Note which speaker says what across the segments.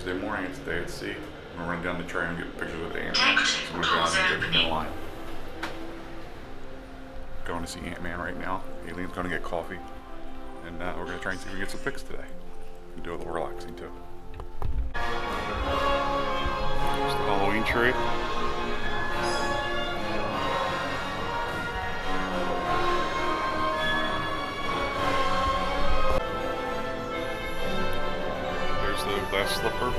Speaker 1: Thursday morning. It's day at sea. I'm gonna run down the train and get pictures of Ant-Man. So we're going to get in line. Going to see Ant-Man right now. Alien's going to get coffee. And we're going to try and see if we get some pics today. And do a little relaxing too. There's the Halloween tree. There's the glass slipper.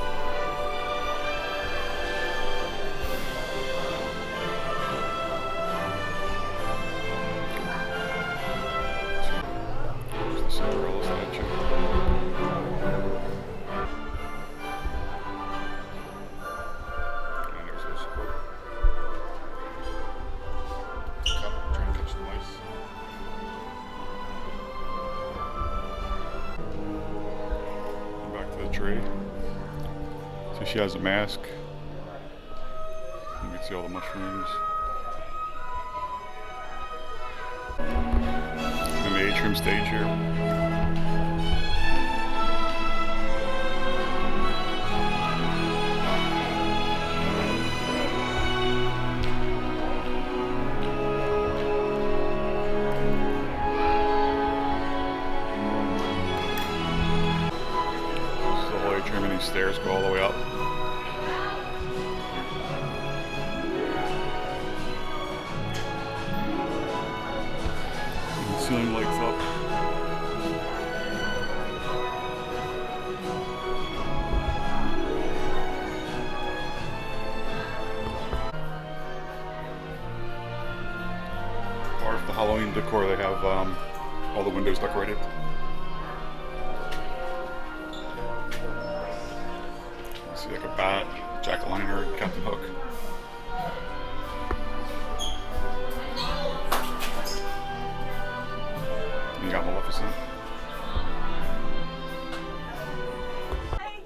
Speaker 1: Cinderella statue. And there's this book. Trying to catch the mice. And back to the tree. So she has a mask. You can see all the mushrooms. And the atrium stage here. And these stairs go all the way up. And the ceiling lights up. Part of the Halloween decor, they have all the windows decorated. See like a bat, jack-o'-lantern, Captain Hook. And you got Maleficent.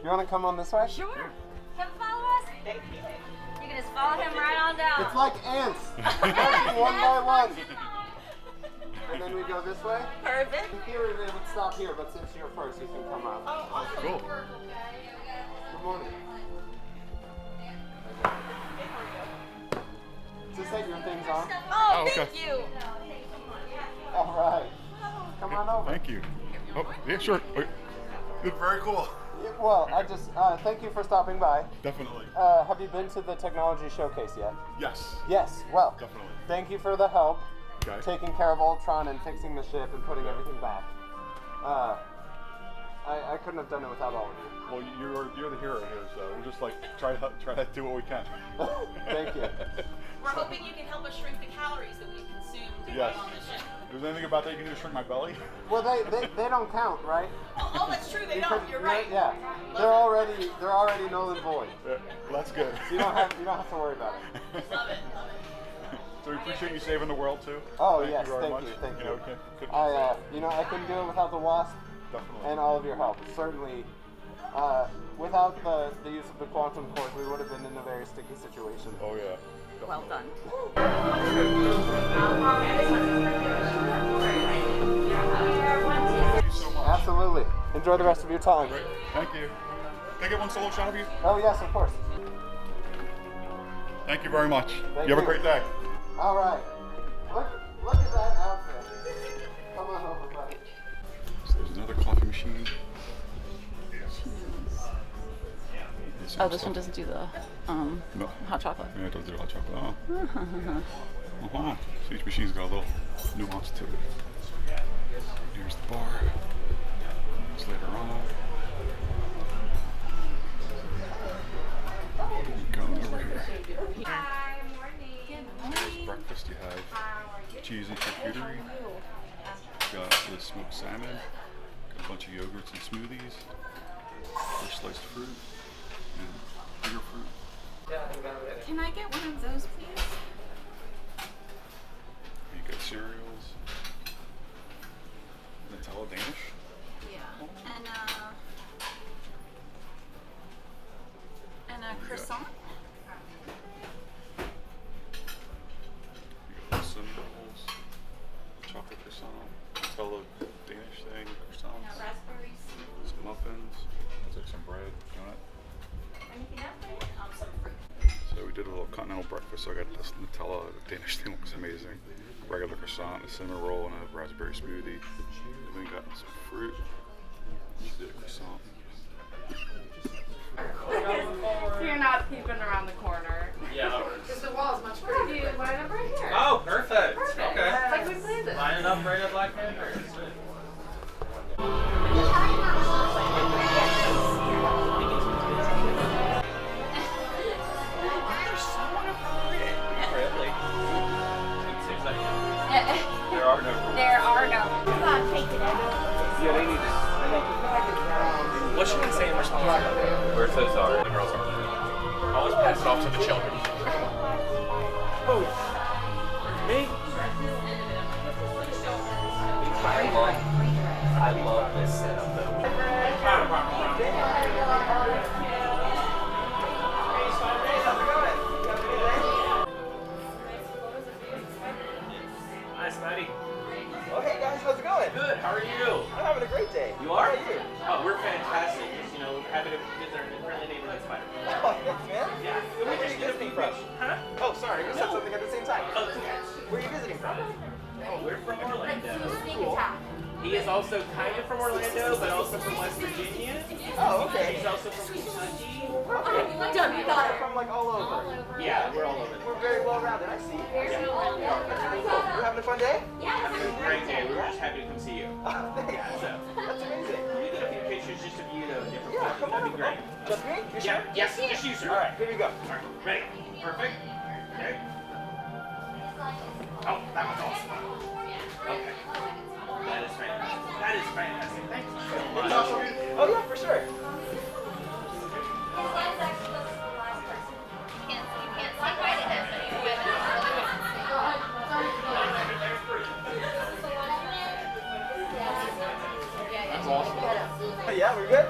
Speaker 2: You want to come on this way?
Speaker 3: Sure. Come follow us. You can just follow him right on down.
Speaker 2: It's like ants. One by one. And then we go this way.
Speaker 3: Perfect.
Speaker 2: In theory, they would stop here, but since you're first, you can come out.
Speaker 1: Cool.
Speaker 2: Good morning. Just take your things on.
Speaker 3: Oh,
Speaker 1: okay.
Speaker 3: thank you.
Speaker 2: All right. Come on over.
Speaker 1: Thank you. Oh, yeah, sure. Wait. Very cool.
Speaker 2: Yeah, well, I just thank you for stopping by.
Speaker 1: Definitely.
Speaker 2: Have you been to the technology showcase yet?
Speaker 1: Yes.
Speaker 2: Yes. Well,
Speaker 1: Definitely.
Speaker 2: thank you for the help.
Speaker 1: Okay.
Speaker 2: Taking care of Ultron and fixing the ship and putting everything back. I couldn't have done it without all of you.
Speaker 1: Well, you're the hero here, so we'll just like try to do what we can.
Speaker 2: Thank you.
Speaker 4: We're hoping you can help us shrink the calories that we consumed
Speaker 1: Yes.
Speaker 4: on the ship.
Speaker 1: If there's anything about that you can do to shrink my belly?
Speaker 2: Well, they don't count, right?
Speaker 4: Oh, that's true. They don't. You're right.
Speaker 2: Yeah, they're already null and void.
Speaker 1: Yeah, well, that's good.
Speaker 2: So you don't have to worry about it.
Speaker 4: Love it.
Speaker 1: So we appreciate you saving the world too.
Speaker 2: Oh
Speaker 1: Thank
Speaker 2: yes,
Speaker 1: you very
Speaker 2: thank
Speaker 1: much.
Speaker 2: you, thank you.
Speaker 1: Know, could
Speaker 2: I couldn't do it without the Wasp
Speaker 1: definitely.
Speaker 2: and all of your help. Certainly, without the use of the quantum cord, we would have been in a very sticky situation.
Speaker 1: Oh yeah.
Speaker 3: Well done.
Speaker 1: Thank you so much.
Speaker 2: Absolutely. Enjoy the rest of your time.
Speaker 1: Great. Thank you. Can I get one solo shot of you?
Speaker 2: Oh yes, of course.
Speaker 1: Thank you very much.
Speaker 2: Thank
Speaker 1: you have a
Speaker 2: you.
Speaker 1: great day.
Speaker 2: All right. Look at that outfit. Come on over, buddy.
Speaker 1: So there's another coffee machine.
Speaker 3: Oh, this one doesn't do the
Speaker 1: No.
Speaker 3: hot chocolate.
Speaker 1: Yeah, it does do hot chocolate. Uh-huh. So each machine's got a little nuance to it. Here's the bar. It's later on. Going over here. There's breakfast. You have cheese and charcuterie. Got the smoked salmon. Got a bunch of yogurts and smoothies. Fresh sliced fruit. And bigger fruit.
Speaker 3: Can I get one of those, please?
Speaker 1: You got cereals. Nutella Danish.
Speaker 3: Yeah. And a croissant.
Speaker 1: You got cinnamon rolls, chocolate croissant, Nutella Danish thing, croissants,
Speaker 3: Raspberries.
Speaker 1: some muffins. Looks like some bread, donut. we did a little continental breakfast. So I got this Nutella Danish thing, looks amazing. Regular croissant, a cinnamon roll, and a raspberry smoothie. And then got some fruit. She did a croissant.
Speaker 5: So you're not peeping around the corner.
Speaker 6: Yeah.
Speaker 5: Because the wall is much prettier. You line up right here.
Speaker 6: Oh, perfect.
Speaker 5: Perfect.
Speaker 6: Okay.
Speaker 5: Like we planned it.
Speaker 6: Line it up right at Black Panther. Really? There are no rules.
Speaker 3: There are no. Come on, take it out.
Speaker 2: Yeah, they need to.
Speaker 6: What should we say in response? We're so sorry. The girls are. Always pass it off to the children.
Speaker 2: Oh, me?
Speaker 6: I love this setup though. Hi, Smitty.
Speaker 2: Oh, hey guys, how's it going?
Speaker 6: Good. How are you?
Speaker 2: I'm having a great day.
Speaker 6: You are?
Speaker 2: How are you?
Speaker 6: Oh, we're fantastic. Just, happy to visit our friendly neighborhood spider.
Speaker 2: Oh, thanks, man.
Speaker 6: Yeah.
Speaker 2: Where are you visiting from?
Speaker 6: Huh?
Speaker 2: Oh, sorry, you said something at the same time.
Speaker 6: Oh, it's okay.
Speaker 2: Where are you visiting from?
Speaker 6: Oh, we're from Orlando.
Speaker 2: Cool.
Speaker 6: He is also kind of from Orlando, but also from West Virginia.
Speaker 2: Oh, okay.
Speaker 6: He's also from Kentucky.
Speaker 2: Done. You guys are from like all over.
Speaker 6: Yeah, we're all over.
Speaker 2: We're very well rounded. I see.
Speaker 6: Yeah.
Speaker 2: That's really cool. You having a fun day?
Speaker 6: Having a great day. We were just happy to come see you.
Speaker 2: Oh, thanks.
Speaker 6: Yeah, so.
Speaker 2: That's amazing.
Speaker 6: Can you get a few pictures just of you though, different
Speaker 2: Yeah,
Speaker 6: places?
Speaker 2: come on.
Speaker 6: That'd be great.
Speaker 2: Just me? You sure?
Speaker 6: Yeah, yes, just you, sir.
Speaker 2: All right, here you go.
Speaker 6: All right, ready? Perfect. Okay. Oh, that was awesome. Okay. That is fantastic. That is fantastic. Thank you so much.
Speaker 2: Oh yeah, for sure.
Speaker 1: That's awesome.
Speaker 2: Yeah, we're good.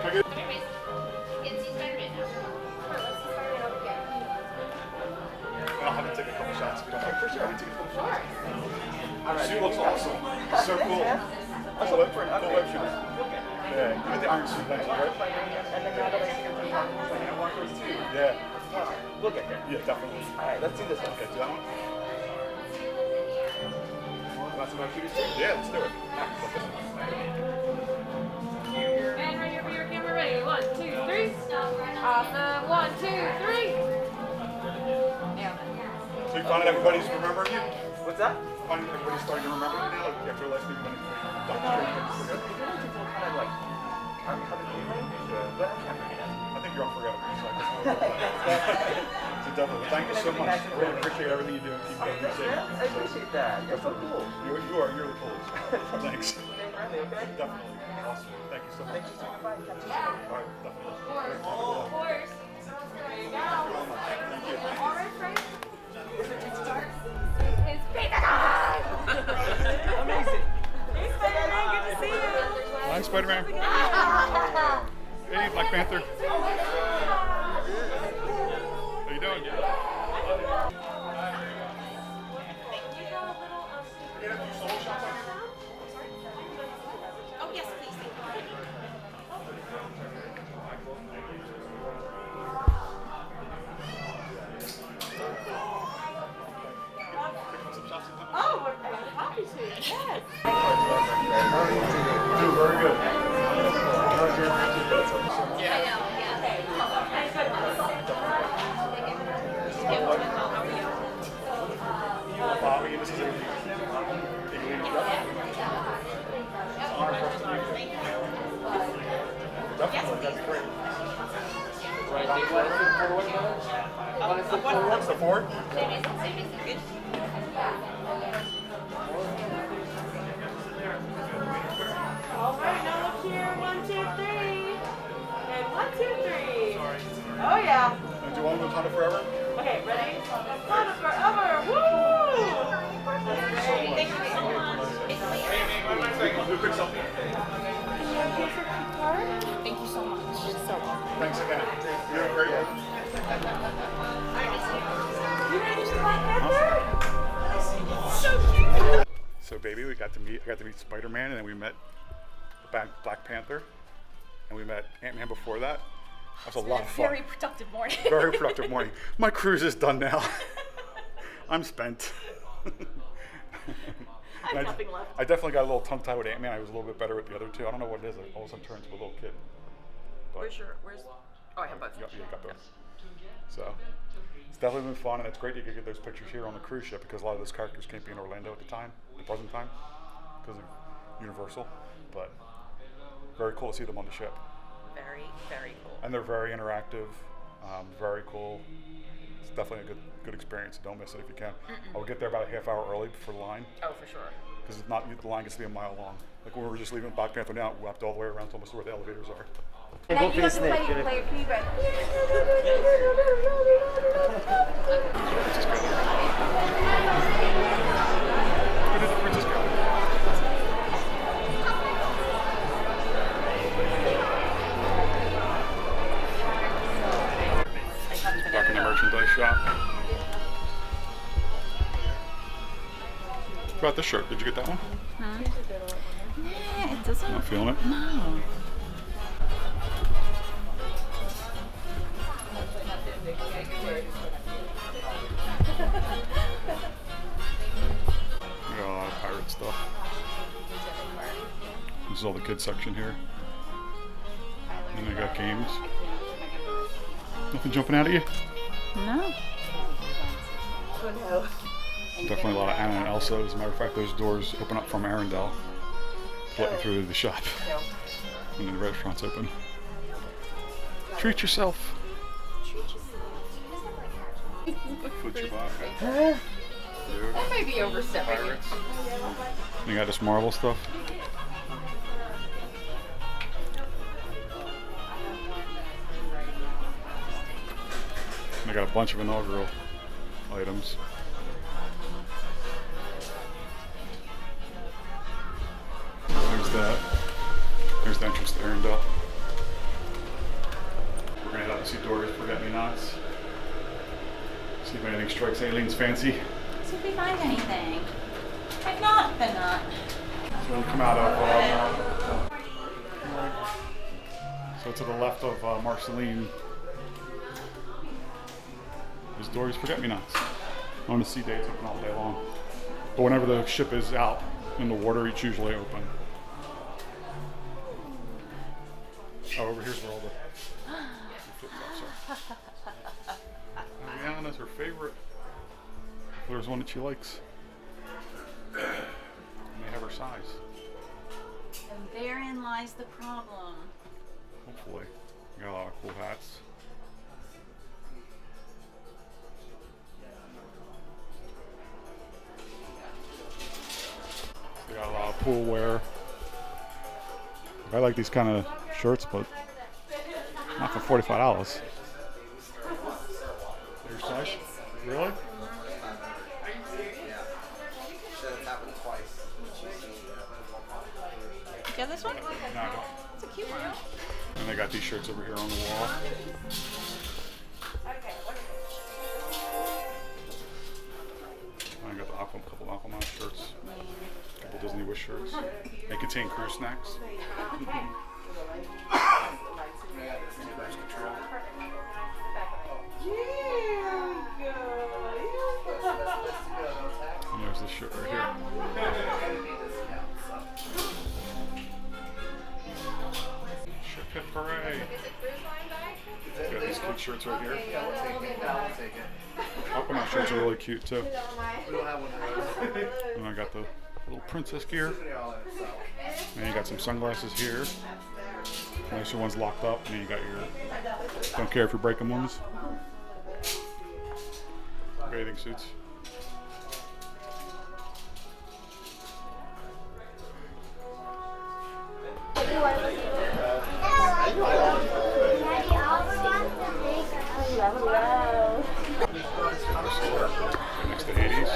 Speaker 1: I'll have to take a couple shots if you don't mind.
Speaker 2: For sure.
Speaker 1: I'll take a couple shots.
Speaker 2: All right.
Speaker 1: She looks awesome. So
Speaker 2: Thanks,
Speaker 1: cool.
Speaker 2: man. I was
Speaker 1: Cool
Speaker 2: looking for an
Speaker 1: cool
Speaker 2: update.
Speaker 1: shooter. Yeah, you get the Iron Suit next, right?
Speaker 2: And then now that I see them from Hawkins, I want those too.
Speaker 1: Yeah.
Speaker 2: We'll get there.
Speaker 1: Yeah, definitely.
Speaker 2: All right, let's do this one.
Speaker 1: Okay, do that one?
Speaker 2: Want some more shooters too?
Speaker 1: Yeah, let's do it.
Speaker 5: And right here for your camera. Ready? 1, 2, 3. Awesome. 1, 2, 3. Yeah.
Speaker 1: So you find that everybody's remembering you?
Speaker 2: What's that?
Speaker 1: Find everybody's starting to remember you now? Like after last week when you Dr. Strange things forget?
Speaker 2: Kind of like, I'm coming in, but I can't forget.
Speaker 1: I think you're unforgettable. So, so definitely. Thank you so much. I really appreciate everything you do and keep going. You're safe.
Speaker 2: I appreciate that. You're so cool.
Speaker 1: You're the coolest. Thanks.
Speaker 2: Stay friendly, okay?
Speaker 1: Definitely. Awesome. Thank you so much.
Speaker 2: Thanks for swinging by. Catch you soon.
Speaker 1: All right, definitely.
Speaker 3: Of course.
Speaker 5: There you go.
Speaker 1: Thank you.
Speaker 5: All right, Frank.
Speaker 3: It's pizza time!
Speaker 2: Amazing.
Speaker 5: Hey, Spider-Man. Good to see you.
Speaker 1: Hi, Spider-Man. Hey, Black Panther. How you doing?
Speaker 4: Oh, yes, please. Thank you.
Speaker 5: Oh, I'm happy to. Yes.
Speaker 1: Very good. Bobby, this is a definitely, that'd be great. What's the Ford?
Speaker 5: All right, now look here. 1, 2, 3. And 1, 2, 3. Oh, yeah.
Speaker 1: And do you want to Wakanda forever?
Speaker 5: Okay, ready? Wakanda forever. Woo!
Speaker 4: Thank you so much.
Speaker 1: Do a quick selfie.
Speaker 4: Thank you so much.
Speaker 1: Thanks again. You're doing great work.
Speaker 5: You ready to Black Panther?
Speaker 1: So, baby, I got to meet Spider-Man, and then we met Black Panther, and we met Ant-Man before that. That was a lot of fun.
Speaker 4: Very productive morning.
Speaker 1: Very productive morning. My cruise is done now. I'm spent.
Speaker 4: I have nothing left.
Speaker 1: I definitely got a little tongue-tied with Ant-Man. I was a little bit better with the other two. I don't know what it is. I all of a sudden turned into a little kid. But
Speaker 4: Where's? Oh, I have both.
Speaker 1: you got those. So it's definitely been fun, and it's great to get those pictures here on the cruise ship because a lot of those characters can't be in Orlando at the present time, because of Universal. But very cool to see them on the ship.
Speaker 4: Very, very cool.
Speaker 1: And they're very interactive, very cool. It's definitely a good experience. Don't miss it if you can. I will get there about a half hour early for the line,
Speaker 4: Oh, for sure.
Speaker 1: because if not, the line gets to be a mile long. Like when we were just leaving Black Panther now, we walked all the way around to almost where the elevators are.
Speaker 5: Now you have to play it. Can you go?
Speaker 1: Where did the princess go? Back in the merchandise shop. What about this shirt? Did you get that one?
Speaker 3: Yeah, it doesn't.
Speaker 1: Not feeling it?
Speaker 3: No.
Speaker 1: We got a lot of pirate stuff. This is all the kids section here. And they got games. Nothing jumping out at you?
Speaker 3: No.
Speaker 1: Definitely a lot of Anna and Elsa. As a matter of fact, those doors open up from Arendelle to let you through to the shop. And then the restaurant's open. Treat yourself. Food Chewbacca.
Speaker 5: That may be overstepping.
Speaker 1: Pirates. You got this Marvel stuff. They got a bunch of inaugural items. There's that. There's the entrance to Arendelle. We're gonna head out to see Doris Forget-Me-Nots. See if anything strikes Aileen's fancy.
Speaker 3: See if we find anything. If not, then not.
Speaker 1: So we'll come out of, so to the left of Marceline is Dory's Forget-Me-Nots. On the sea day, it's open all day long. But whenever the ship is out in the water, it's usually open. Oh, over here's where all the flip-flops are. Rihanna's her favorite. There's one that she likes. And they have her size.
Speaker 3: And therein lies the problem.
Speaker 1: Hopefully. You got a lot of cool hats. They got a lot of pool wear. I like these kind of shirts, but not for $45. Your size? Really?
Speaker 4: You got this one?
Speaker 1: No, I don't.
Speaker 4: It's a cute one.
Speaker 1: And they got these shirts over here on the wall. I got the couple Aquaman shirts, a couple Disney Wish shirts. They contain cruise snacks. And there's this shirt right here. Ship Hit Parade. Got these cute shirts right here. Aquaman shirts are really cute too. And I got the little princess gear. And you got some sunglasses here. Nicer ones locked up. And then you got your don't care if you're breaking ones. Bathing suits. Next to Hades.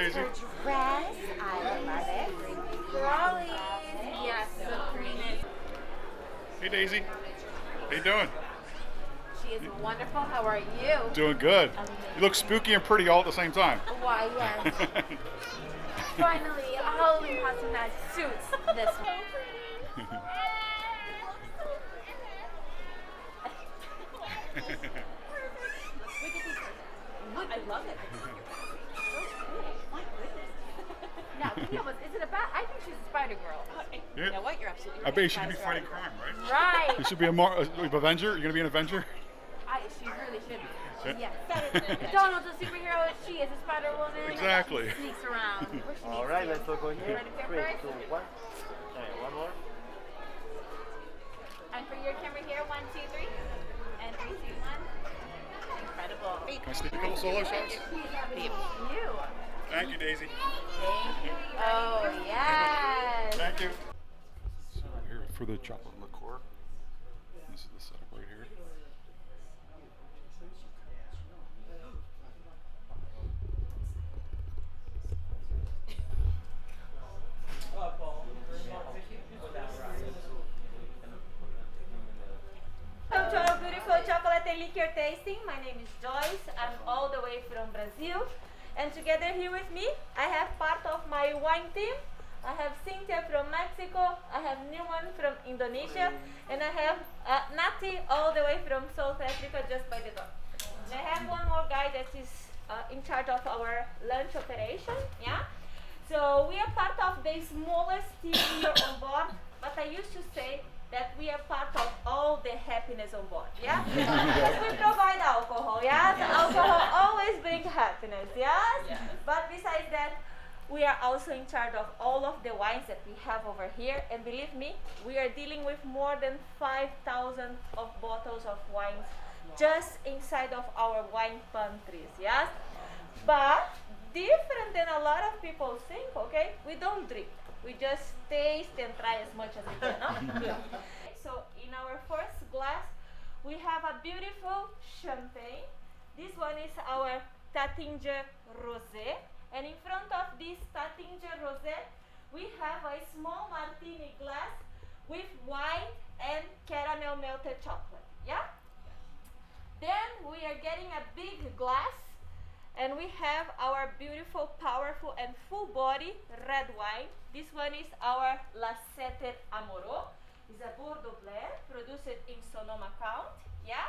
Speaker 1: Daisy.
Speaker 3: Her dress, I love it. Girlies, yes, so pretty.
Speaker 1: Hey, Daisy. How you doing?
Speaker 3: She is wonderful. How are you?
Speaker 1: Doing good. You look spooky and pretty all at the same time.
Speaker 3: Why, yes. Finally, a Halloween costume that suits this one.
Speaker 4: I love it.
Speaker 3: Now, is it a bat? I think she's a spider girl.
Speaker 1: Yeah.
Speaker 4: You know what? You're absolutely
Speaker 1: I
Speaker 4: right.
Speaker 1: bet you should be
Speaker 4: That's
Speaker 1: fighting
Speaker 4: right.
Speaker 1: crime, right?
Speaker 3: Right.
Speaker 1: You should be a Avenger. You're gonna be an Avenger.
Speaker 3: She really should be.
Speaker 1: Yeah.
Speaker 3: Yes. Donald's a superhero. She is a Spider Woman.
Speaker 1: Exactly.
Speaker 3: She sneaks around. Where she
Speaker 2: All
Speaker 3: needs
Speaker 2: right,
Speaker 3: to.
Speaker 2: let's look over here.
Speaker 3: Ready for
Speaker 2: 3,
Speaker 3: first?
Speaker 2: 2, 1. Alright, one more.
Speaker 3: And for your camera here, 1, 2, 3. And 3, 2, 1. Incredible.
Speaker 1: Can I sneak a couple solo shots?
Speaker 3: You.
Speaker 1: Thank you, Daisy.
Speaker 3: Oh, yes.
Speaker 1: Thank you. So here for the chocolate liqueur. This is the setup right here.
Speaker 7: Welcome to our beautiful chocolate and liquor tasting. My name is Joyce. I'm all the way from Brazil. And together here with me, I have part of my wine team. I have Cynthia from Mexico, I have Newman from Indonesia, and I have Nati all the way from South Africa just by the door. And I have one more guy that is in charge of our lunch operation, yeah? So we are part of the smallest team here on board, but I used to say that we are part of all the happiness on board, yeah? Because we provide alcohol, yeah? The alcohol always brings happiness, yes? But besides that, we are also in charge of all of the wines that we have over here, and believe me, we are dealing with more than 5,000 of bottles of wines just inside of our wine pantries, yes? But different than a lot of people think, okay? We don't drink. We just taste and try as much as we can, no? So in our first glass, we have a beautiful champagne. This one is our Taittinger Rosé. And in front of this Taittinger Rosé, we have a small martini glass with wine and caramel melted chocolate, yeah? Then we are getting a big glass, and we have our beautiful, powerful, and full body red wine. This one is our La Sete Amoró. It's a Bordeaux blend produced in Sonoma County, yeah?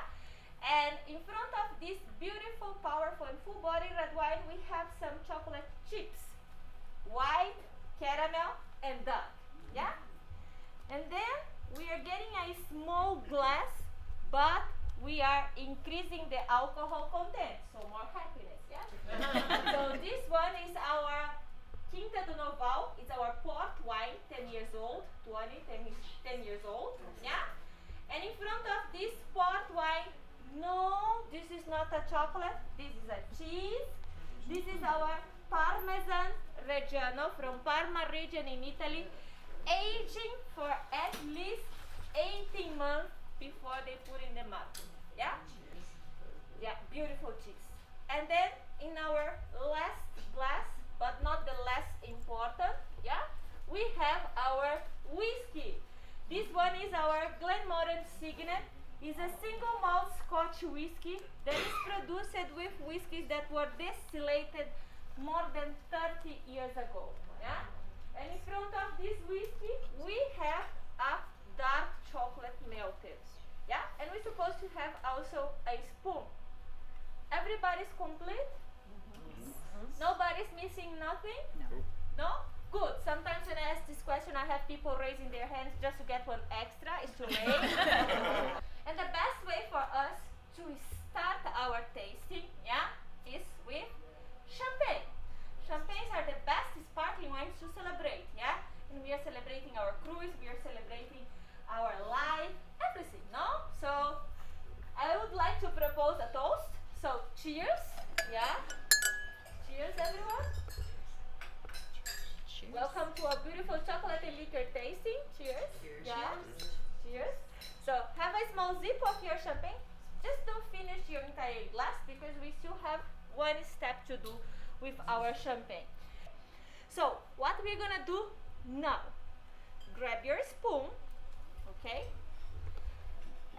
Speaker 7: And in front of this beautiful, powerful, and full body red wine, we have some chocolate chips, white, caramel, and dark, yeah? And then we are getting a small glass, but we are increasing the alcohol content, so more happiness, yeah? So this one is our Quinta do Noval. It's our port wine, 10 years old, 10 years old, yeah? And in front of this port wine, no, this is not a chocolate, this is a cheese. This is our Parmesan Reggiano from Parma region in Italy, aging for at least 18 months before they put in the market, yeah? Yeah, beautiful cheese. And then in our last glass, but not the less important, yeah? We have our whiskey. This one is our Glenmorangie Signet. It's a single malt Scotch whiskey that is produced with whiskeys that were distillated more than 30 years ago, yeah? And in front of this whiskey, we have a dark chocolate melted, yeah? And we're supposed to have also a spoon. Everybody's complete? Nobody's missing nothing? No? Good. Sometimes when I ask this question, I have people raising their hands just to get one extra. It's too late. And the best way for us to start our tasting, yeah, is with champagne. Champagnes are the best sparkling wines to celebrate, yeah? And we are celebrating our cruise, we are celebrating our life, everything, no? So I would like to propose a toast. So cheers, yeah? Cheers, everyone. Cheers. Welcome to our beautiful chocolate and liquor tasting. Cheers. Cheers. Yeah. Cheers. So have a small sip of your champagne. Just don't finish your entire glass because we still have one step to do with our champagne. So what we're gonna do now, grab your spoon, okay?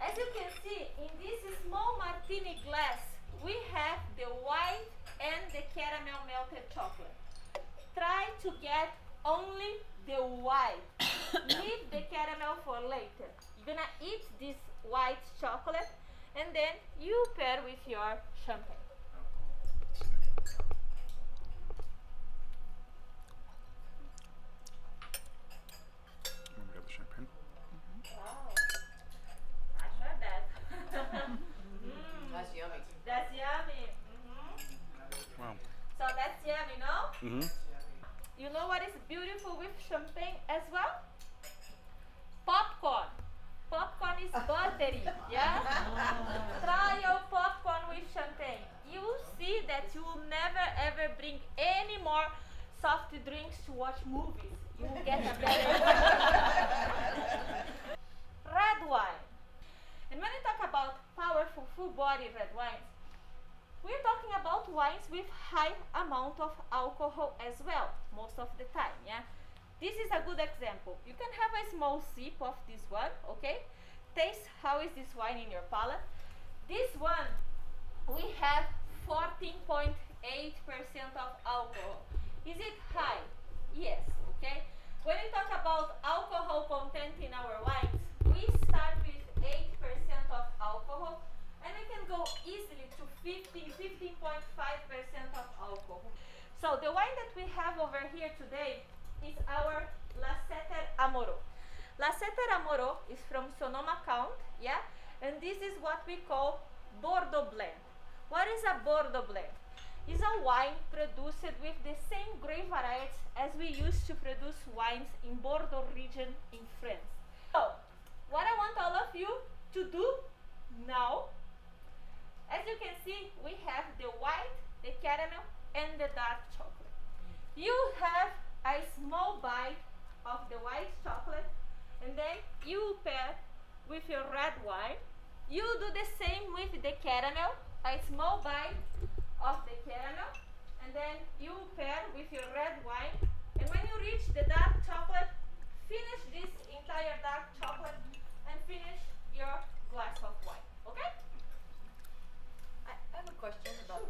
Speaker 7: As you can see, in this small martini glass, we have the white and the caramel melted chocolate. Try to get only the white. Leave the caramel for later. You're gonna eat this white chocolate and then you pair with your champagne.
Speaker 1: Oh, we got the champagne.
Speaker 7: Wow. I tried that.
Speaker 8: That's yummy.
Speaker 7: That's yummy.
Speaker 1: Wow.
Speaker 7: So that's yummy, no?
Speaker 1: Mm-hmm.
Speaker 7: You know what is beautiful with champagne as well? Popcorn. Popcorn is buttery, yeah? Try your popcorn with champagne. You will see that you will never ever bring any more soft drinks to watch movies. You will get a better red wine. And when we talk about powerful full body red wines, we're talking about wines with high amount of alcohol as well, most of the time, yeah? This is a good example. You can have a small sip of this one, okay? Taste how is this wine in your palate. This one, we have 14.8% of alcohol. Is it high? Yes, okay? When we talk about alcohol content in our wines, we start with 8% of alcohol, and we can go easily to 15.5% of alcohol. So the wine that we have over here today is our Lasseter Amaro. Lasseter Amaro is from Sonoma Count, yeah? And this is what we call Bordeaux blend. What is a Bordeaux blend? It's a wine produced with the same grape varieties as we used to produce wines in Bordeaux region in France. So, what I want all of you to do now, as you can see, we have the white, the caramel, and the dark chocolate. You have a small bite of the white chocolate, and then you pair with your red wine. You do the same with the caramel, a small bite of the caramel, and then you pair with your red wine. And when you reach the dark chocolate, finish this entire dark chocolate and finish your glass of wine. Okay?
Speaker 8: I have a question about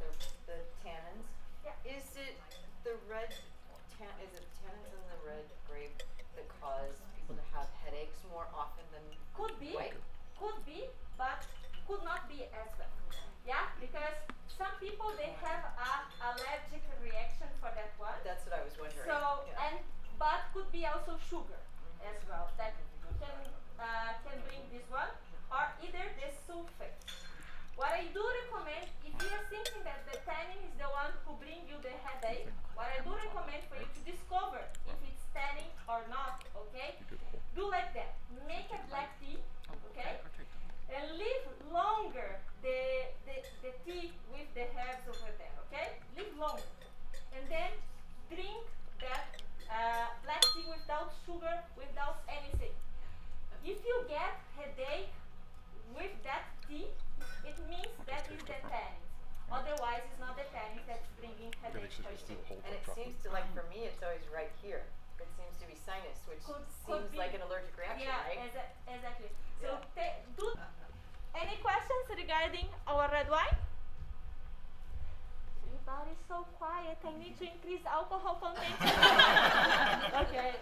Speaker 8: the tannins.
Speaker 7: Yeah.
Speaker 8: Is it the red is it tannins in the red grape that cause people to have headaches more often than
Speaker 7: Could be,
Speaker 8: white?
Speaker 7: but could not be as well. Yeah, because some people they have a allergic reaction for that one.
Speaker 8: That's what I was wondering.
Speaker 7: So
Speaker 8: Yeah.
Speaker 7: but could be also sugar as well that can bring this one, or either the sulfate. What I do recommend, if you are thinking that the tannin is the one who bring you the headache, what I do recommend for you to discover if it's tannin or not, okay? Do like that. Make a black tea, okay? And leave longer the tea with the herbs over there, okay? Leave longer. And then drink that black tea without sugar, without anything. If you get headache with that tea, it means that is the tannins. Otherwise, it's not the tannins that's bringing headache for you.
Speaker 8: And it seems to, like, for me, it's always right here. It seems to be sinus, which
Speaker 7: Could
Speaker 8: seems
Speaker 7: be.
Speaker 8: like an allergic reaction,
Speaker 7: Yeah,
Speaker 8: right?
Speaker 7: exactly. So do any questions regarding our red wine? Everybody's so quiet. I need to increase alcohol content. Okay.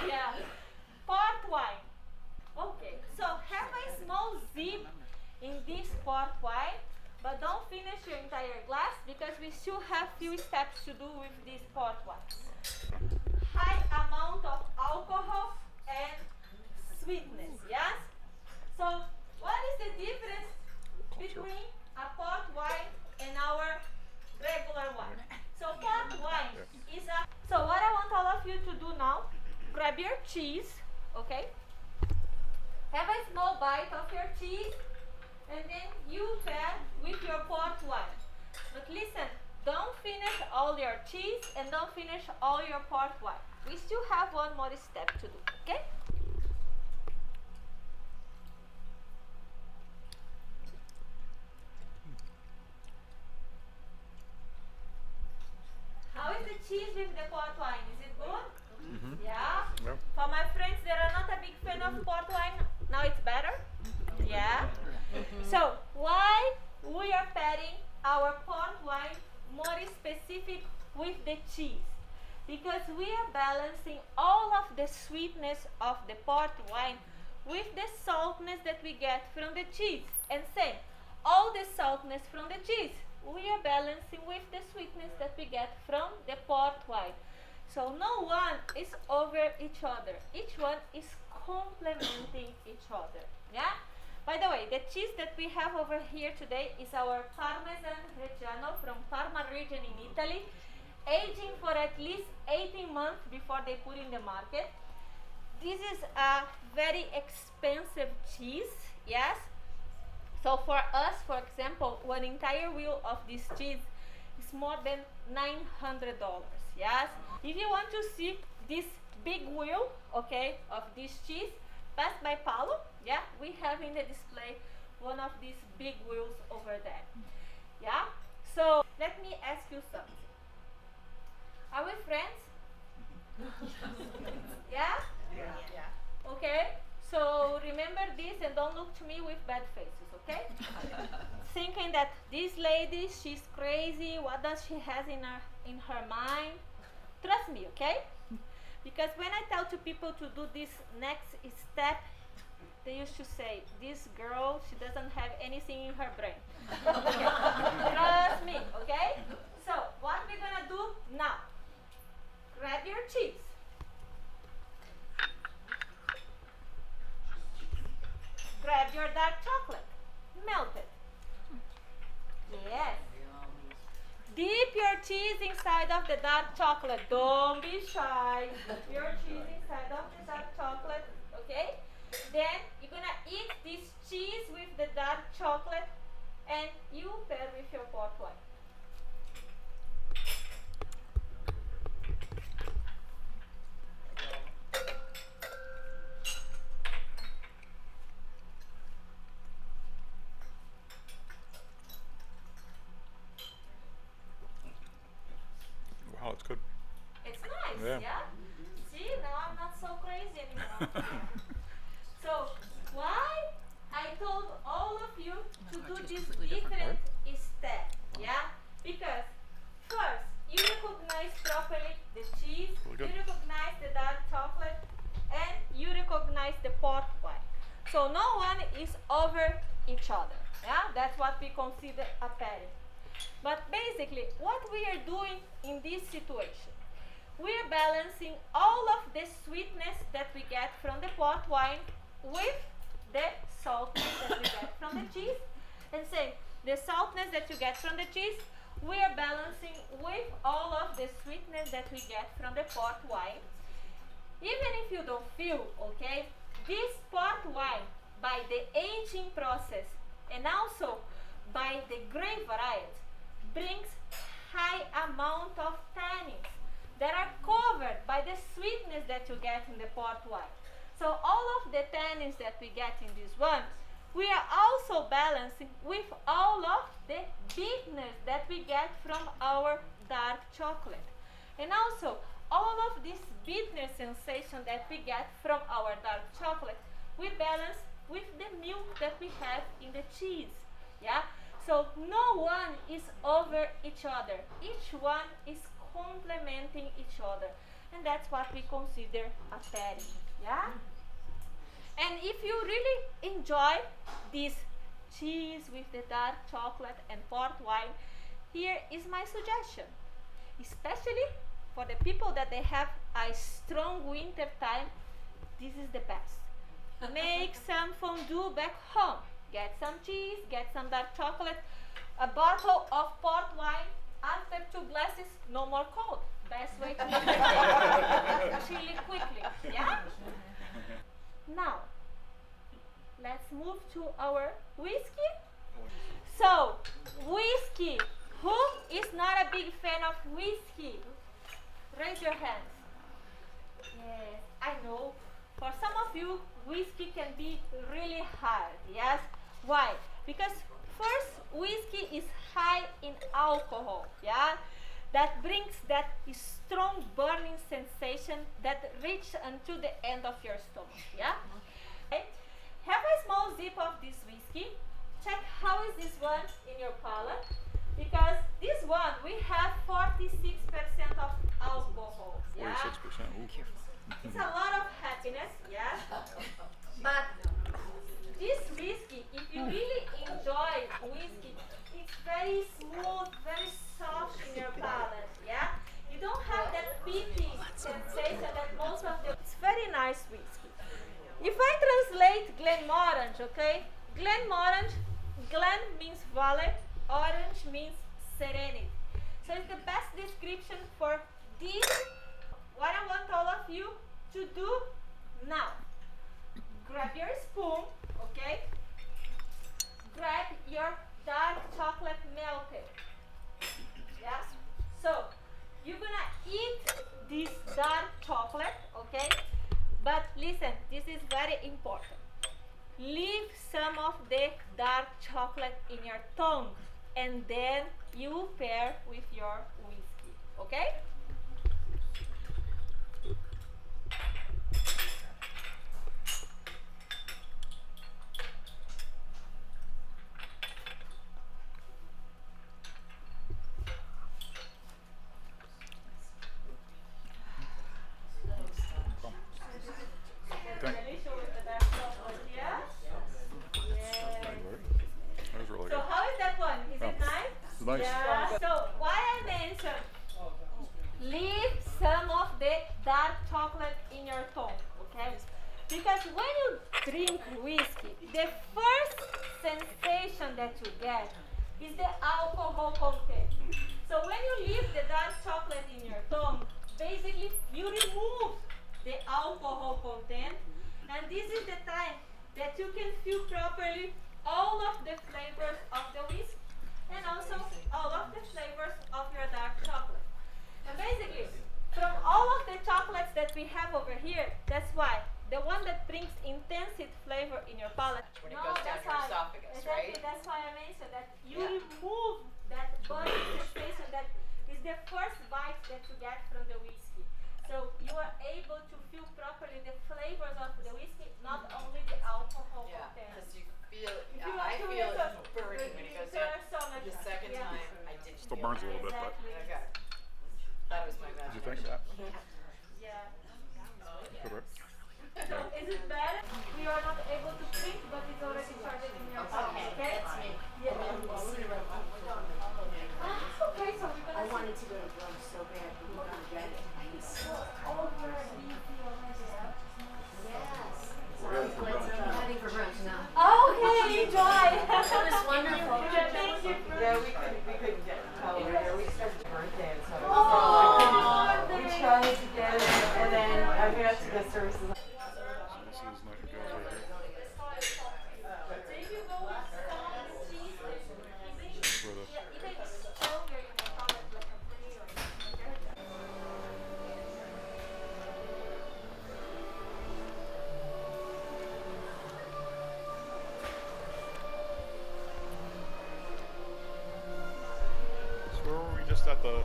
Speaker 7: Yeah. Port wine. Okay. So have a small sip in this port wine, but don't finish your entire glass because we still have few steps to do with this port wine. High amount of alcohol and sweetness, yes? So what is the difference between a port wine and our regular wine? So port wine is a... So what I want all of you to do now, grab your cheese, okay? Have a small bite of your cheese, and then you pair with your port wine. But listen, don't finish all your cheese and don't finish all your port wine. We still have one more step to do, okay? How is the cheese with the port wine? Is Yeah?
Speaker 9: Yep.
Speaker 7: For my friends that are not a big fan of port wine, now it's better. Yeah? So, why we are pairing our port wine more specific with the cheese? Because we are balancing all of the sweetness of the port wine with the saltness that we get from the cheese. And same, all the saltness from the cheese, we are balancing with the sweetness that we get from the port wine. So no one is over each other. Each one is complementing each other. Yeah? By the way, the cheese that we have over here today is our Parmesan Reggiano from Parma region in Italy, aging for at least 18 months before they put in the market. This is a very expensive cheese, yes? So for us, for example, one entire wheel of this cheese is more than $900, yes? If you want to see this big wheel, okay, of this cheese, pass by Paulo, yeah? We have in the display one of these big wheels over there, yeah? So let me ask you something. Are we friends? Yeah?
Speaker 8: Yeah.
Speaker 7: Okay? So remember this and don't look to me with bad faces, okay? Thinking that this lady, she's crazy, what does she have in her mind? Trust me, okay? Because when I tell to people to do this next step, they used to say, this girl, she doesn't have anything in her brain. Trust me, okay? So what we're gonna do now? Grab your cheese. Grab your dark chocolate. Melt it. Yes. Dip your cheese inside of the dark chocolate. Don't be shy. Dip your cheese inside of the dark chocolate. Okay? Then you're gonna eat this cheese with the dark chocolate and you pair with your port wine.
Speaker 9: Wow, it's good.
Speaker 7: It's nice,
Speaker 9: Yeah.
Speaker 7: yeah? See, now I'm not so crazy anymore. So, why I told all of you to do this different step, yeah? Because first, you recognize properly the cheese,
Speaker 9: Really
Speaker 7: you
Speaker 9: good.
Speaker 7: recognize the dark chocolate, and you recognize the port wine. So no one is over each other, yeah? That's what we consider a pairing. But basically, what we are doing in this situation, we are balancing all of the sweetness that we get from the port wine with the saltness that we get from the cheese. And saying, the saltness that you get from the cheese, we are balancing with all of the sweetness that we get from the port wine. Even if you don't feel, okay, this port wine, by the aging process and also by the grape variety, brings high amount of tannins that are covered by the sweetness that you get in the port wine. So all of the tannins that we get in this one, we are also balancing with all of the bitterness that we get from our dark chocolate. And also all of this bitterness sensation that we get from our dark chocolate, we balance with the milk that we have in the cheese. Yeah? So no one is over each other. Each one is complementing each other. And that's what we consider a pairing. Yeah? And if you really enjoy this cheese with the dark chocolate and port wine, here is my suggestion. Especially for the people that they have a strong winter time, this is the best. Make some fondue back home. Get some cheese, get some dark chocolate, a bottle of port wine. After 2 glasses, no more cold. Best way to make it chili quickly. Yeah? Now, let's move to our whiskey. So, whiskey. Who is not a big fan of whiskey? Raise your hands. Yes, I know. For some of you, whiskey can be really hard. Yes? Why? Because first, whiskey is high in alcohol. Yeah? that brings that strong burning sensation that reaches unto the end of your stomach. Yeah? Okay. Have a small sip of this whiskey. Check how is this one in your palate. Because this one, we have 46% of alcohol. Yeah?
Speaker 9: 46%. Ooh.
Speaker 7: It's a lot of happiness, yeah? But this whiskey, if you really enjoy whiskey, it's very smooth, very soft in your palate, yeah? You don't have that peaty sensation that most of the... It's very nice whiskey. If I translate Glenmorangie, okay? Glenmorangie, Glen means valley, orange means serenity. So it's the best description for this. What I want all of you to do now. Grab your spoon, okay? Grab your dark chocolate melted. Yeah? So, you're gonna eat this dark chocolate, okay? But listen, this is very important. Leave some of the dark chocolate in your tongue, and then you pair with your whiskey, okay?
Speaker 9: That was really
Speaker 7: So
Speaker 9: good.
Speaker 7: how is that one? Is it nice?
Speaker 9: It's nice.
Speaker 7: Yeah. So what I mentioned, leave some of the dark chocolate in your tongue, okay? Because when you drink whiskey, the first sensation that you get is the alcohol content. So when you leave the dark chocolate in your tongue, basically you remove the alcohol content, and this is the time that you can feel properly all of the flavors of the whiskey and also all of the flavors of your dark chocolate. And basically, from all of the chocolates that we have over here, that's why the one that brings intense flavor in your palate.
Speaker 8: When it goes down your esophagus,
Speaker 7: exactly,
Speaker 8: right?
Speaker 7: that's why I mentioned that you remove that burning sensation that is the first bite that you get from the whiskey. So you are able to feel properly the flavors of the whiskey, not only the alcohol
Speaker 8: Yeah,
Speaker 7: content.
Speaker 8: because you feel,
Speaker 7: If you
Speaker 8: I
Speaker 7: want to
Speaker 8: feel
Speaker 7: use
Speaker 8: it
Speaker 7: a-
Speaker 8: burning when it goes
Speaker 7: there
Speaker 8: down.
Speaker 7: are so much-
Speaker 8: The second
Speaker 7: yeah.
Speaker 8: time, I didn't
Speaker 9: Still
Speaker 8: feel
Speaker 9: burns a
Speaker 8: it.
Speaker 9: little bit, but
Speaker 8: Okay. That was my
Speaker 9: did you
Speaker 8: bad.
Speaker 9: think of that?
Speaker 7: Yeah.
Speaker 9: Good, right?
Speaker 7: So is it bad? We are not able to drink, but it's already started in your palate, okay?
Speaker 8: That's me.
Speaker 7: Yeah. Ah, okay, so we're gonna
Speaker 10: wanted to go to brunch so bad, but we couldn't get it.
Speaker 7: over easy already.
Speaker 10: Heading for brunch now.
Speaker 7: Okay, enjoy.
Speaker 10: That was wonderful.
Speaker 7: Thank you.
Speaker 2: Yeah, we couldn't get color here. We started birthday, and so
Speaker 7: Oh,
Speaker 2: we tried to get it, and then I got to the services.
Speaker 1: So this is Nightingale's right here.
Speaker 7: If you go with some cheese,
Speaker 1: That's where the
Speaker 7: even stronger in the palate, like a flavor.
Speaker 9: So where were we just at the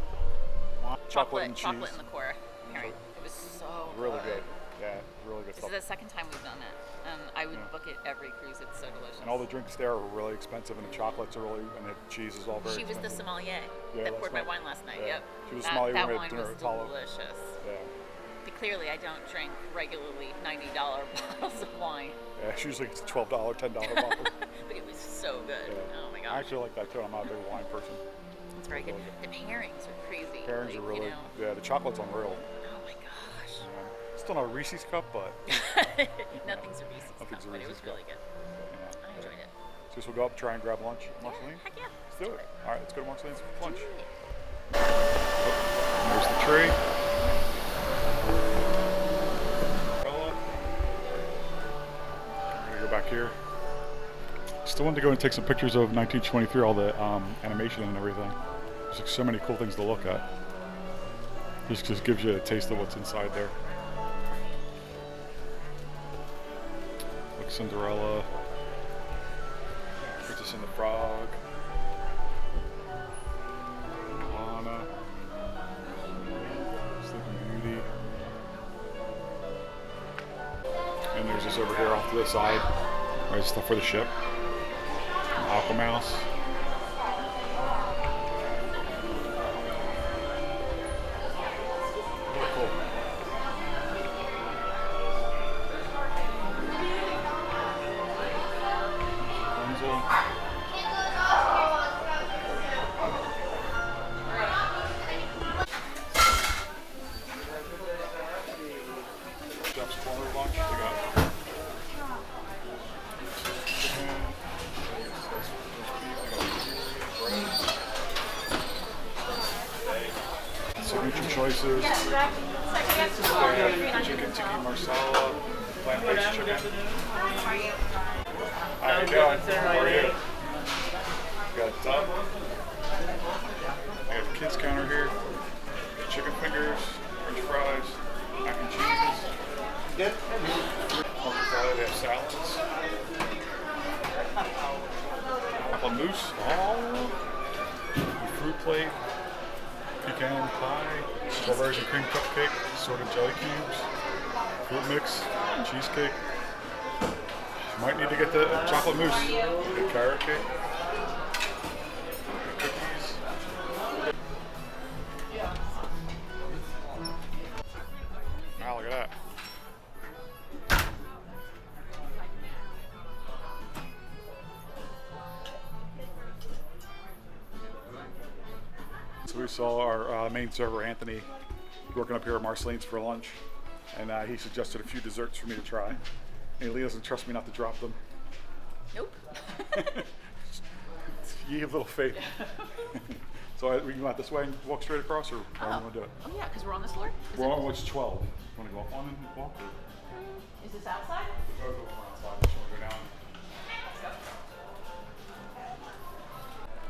Speaker 9: chocolate and cheese?
Speaker 11: Chocolate and liqueur. Harry. It was so
Speaker 9: Really good. Yeah, really good
Speaker 11: This
Speaker 9: stuff.
Speaker 11: is the second time we've done it, and I would book it every cruise. It's so delicious.
Speaker 9: And all the drinks there were really expensive, and the chocolates are really, and the cheese is all very
Speaker 11: She was the
Speaker 9: expensive.
Speaker 11: sommelier
Speaker 9: Yeah,
Speaker 11: that poured my
Speaker 9: that's
Speaker 11: wine last night.
Speaker 9: yeah.
Speaker 11: Yep.
Speaker 9: She was
Speaker 11: that,
Speaker 9: sommelier
Speaker 11: that
Speaker 9: when we
Speaker 11: wine
Speaker 9: had dinner
Speaker 11: was
Speaker 9: at Apollo.
Speaker 11: delicious.
Speaker 9: Yeah.
Speaker 11: But clearly, I don't drink regularly $90 bottles of wine,
Speaker 9: Yeah, she usually gets a $12, $10 bottle.
Speaker 11: but it was so good.
Speaker 9: Yeah.
Speaker 11: Oh my
Speaker 9: I
Speaker 11: gosh,
Speaker 9: actually like that too. I'm not a big wine person.
Speaker 11: it's very good. The pairings are crazy.
Speaker 9: Pairings
Speaker 11: like,
Speaker 9: are really,
Speaker 11: You know,
Speaker 9: yeah, the chocolate's unreal.
Speaker 11: oh my gosh.
Speaker 9: Still not a Reese's cup, but
Speaker 11: Nothing's a Reese's cup,
Speaker 9: Nothing's a
Speaker 11: but it was
Speaker 9: Reese's
Speaker 11: really
Speaker 9: cup.
Speaker 11: good. I enjoyed it.
Speaker 9: So guess we'll go up, try and grab lunch at Marceline's.
Speaker 11: Heck yeah.
Speaker 9: Let's do it. All right, let's go to Marceline's for lunch.
Speaker 11: Do it.
Speaker 9: There's the tree. I'm gonna go back here. Still wanted to go and take some pictures of 1923, all the animation and everything. There's like so many cool things to look at. Just gives you a taste of what's inside there. Like Cinderella, Princess and the Frog, Moana. juices over here off to the side. Right, stuff for the ship. Aqua Mouse. Really cool. Rapunzel. Chef's Corner lunch. We got chicken, signature choices. Chicken tikka marsala, plant-based chicken. How you doing? How are you? We got duck. We have a kids counter here. Chicken fingers, French fries, mac and cheese. Good. They have salads. Apple mousse. Oh. Fruit plate. Pecan pie. Strawberries and cream cupcake. Assorted jelly cubes. Fruit mix. Cheesecake. Might need to get the chocolate mousse. Get carrot cake. Cookies. Wow, look at that. So we saw our main server, Anthony, working up here at Marceline's for lunch, and he suggested a few desserts for me to try. And Lee doesn't trust me not to drop them.
Speaker 11: Nope.
Speaker 9: You have little faith. So we can go out this way and walk straight across, or how do you want to do it?
Speaker 11: Oh yeah, because we're on this floor.
Speaker 9: We're on which 12. You want to go up on and walk? Or?
Speaker 11: Is this outside?
Speaker 9: Go outside. Just want to go down.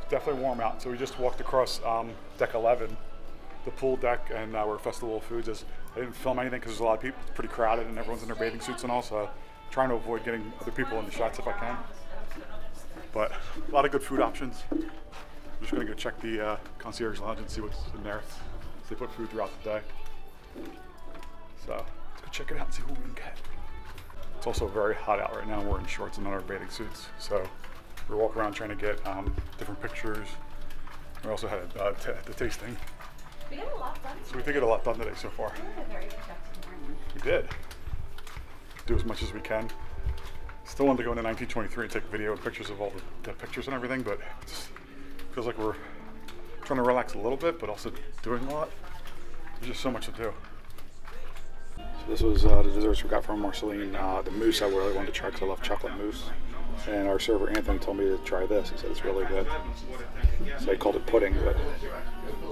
Speaker 9: It's definitely warm out, so we just walked across deck 11, the pool deck, and where Festival of Foods is. I didn't film anything because there's a lot of people. It's pretty crowded, and everyone's in their bathing suits and all. So trying to avoid getting other people in the shots if I can. But a lot of good food options. I'm just gonna go check the concierge lounge and see what's in there. So they put food throughout the day. So let's go check it out and see what we can get. It's also very hot out right now. We're in shorts and not our bathing suits. So we're walking around trying to get different pictures. We also had the tasting.
Speaker 11: We got a lot done.
Speaker 9: So we did get a lot done today so far. We did. Do as much as we can. Still wanted to go into 1923 and take video and pictures of all the pictures and everything, but it just feels like we're trying to relax a little bit, but also doing a lot. There's just so much to do. So this was the desserts we got from Marceline. The mousse I really wanted to try because I love chocolate mousse. And our server Anthony told me to try this. He said it's really good. So he called it pudding, but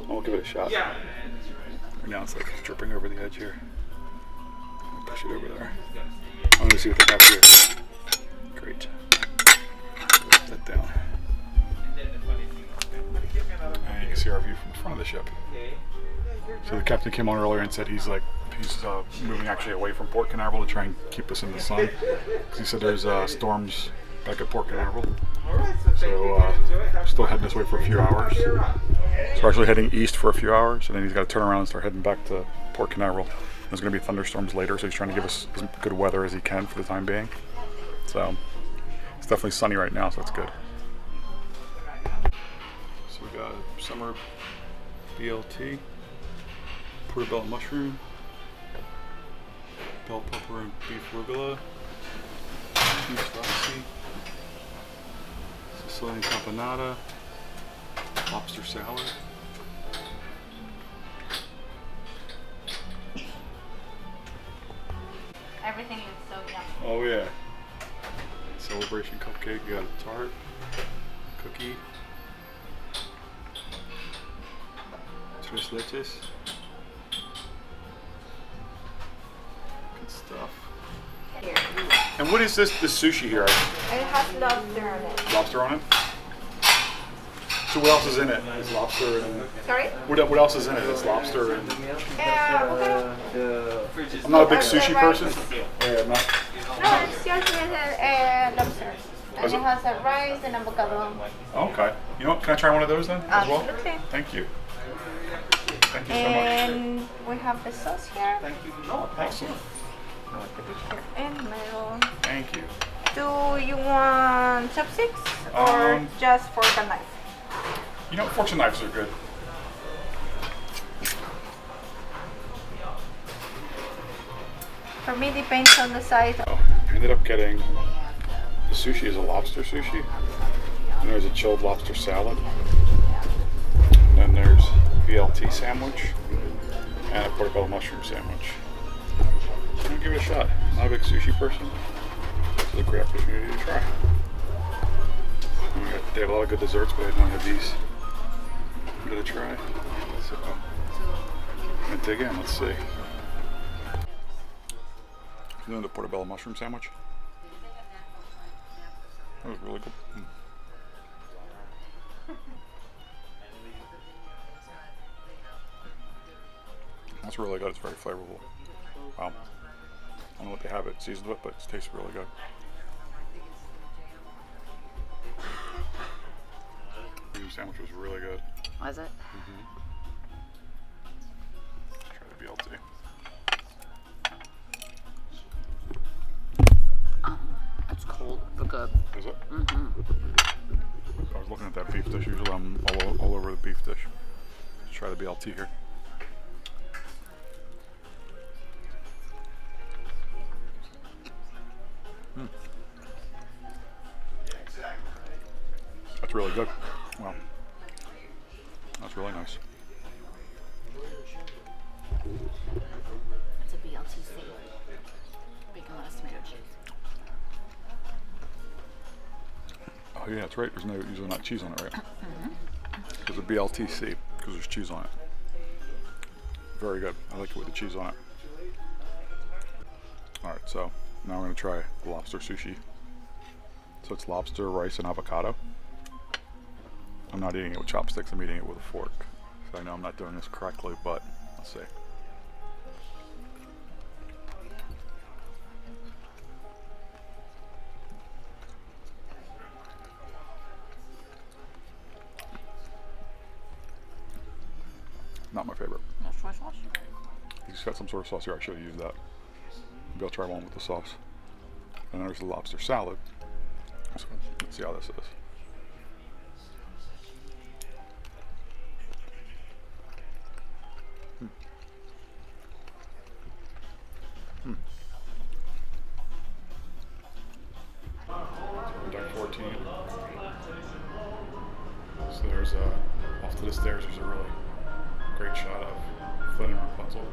Speaker 9: I'll give it a shot. Right now it's like dripping over the edge here. I'll push it over there. I'm gonna see what they have here. Great. Lift that down. And you can see our view from the front of the ship. So the captain came on earlier and said he's moving actually away from Port Canaveral to try and keep us in the sun. Because he said there's storms back at Port Canaveral. So still heading this way for a few hours. So we're actually heading east for a few hours, and then he's got to turn around and start heading back to Port Canaveral. There's going to be thunderstorms later, so he's trying to give us as good weather as he can for the time being. So it's definitely sunny right now, so that's good. So we got summer BLT, portobello mushroom, bell pepper and beef arugula, beef spicy, Sicilian campanata, lobster salad.
Speaker 3: Everything looks so yummy.
Speaker 9: Oh yeah. Celebration cupcake, you got a tart, cookie, tres leches. Good stuff.
Speaker 7: Here.
Speaker 9: And what is this sushi here?
Speaker 7: It has lobster on it.
Speaker 9: Lobster on it? So what else is in it? Is lobster and...
Speaker 7: Sorry?
Speaker 9: What else is in it? It's lobster and...
Speaker 7: Okay.
Speaker 9: I'm not a big sushi person. Yeah, I'm not.
Speaker 7: No, it's just lobster. And it has a rice and avocado.
Speaker 9: Okay. You know what? Can I try one of those then as well?
Speaker 7: Absolutely.
Speaker 9: Thank you. Thank you so much.
Speaker 7: And we have the sauce here.
Speaker 9: Awesome.
Speaker 7: I'll put it here in the middle.
Speaker 9: Thank you.
Speaker 7: Do you want chopsticks or just fork and knife?
Speaker 9: You know, forks and knives are good.
Speaker 7: For me, depends on the size.
Speaker 9: I ended up getting the sushi is a lobster sushi. And there's a chilled lobster salad. And then there's BLT sandwich and a portobello mushroom sandwich. I'm gonna give it a shot. I'm not a big sushi person. This is a great opportunity to try. They have a lot of good desserts, but I don't have these. I'm gonna try. So I'm gonna dig in. Let's see. You know the portobello mushroom sandwich? That was really good. That's really good. It's very flavorful. Wow. I don't know what they have it seasoned with, but it tastes really good. The sandwich was really good.
Speaker 11: Was it?
Speaker 9: Try the BLT.
Speaker 11: It's cold, but good.
Speaker 9: Is it? I was looking at that beef dish. Usually I'm all over the beef dish. Let's try the BLT here. That's really good. Wow. That's really nice.
Speaker 11: It's a BLTC. Bacon, lettuce, tomato, cheese.
Speaker 9: Oh yeah, that's right. There's usually not cheese on it, right? There's a BLTC because there's cheese on it. Very good. I like it with the cheese on it. All right, so now I'm gonna try the lobster sushi. So it's lobster, rice, and avocado. I'm not eating it with chopsticks. I'm eating it with a fork. So I know I'm not doing this correctly, but let's see. Not my favorite.
Speaker 11: No soy sauce?
Speaker 9: He's got some sort of sauce here. I should have used that. Maybe I'll try one with the sauce. And there's the lobster salad. So let's see how this is. Deck 14. So there's off to the stairs. There's a really great shot of Flynn and Rapunzel.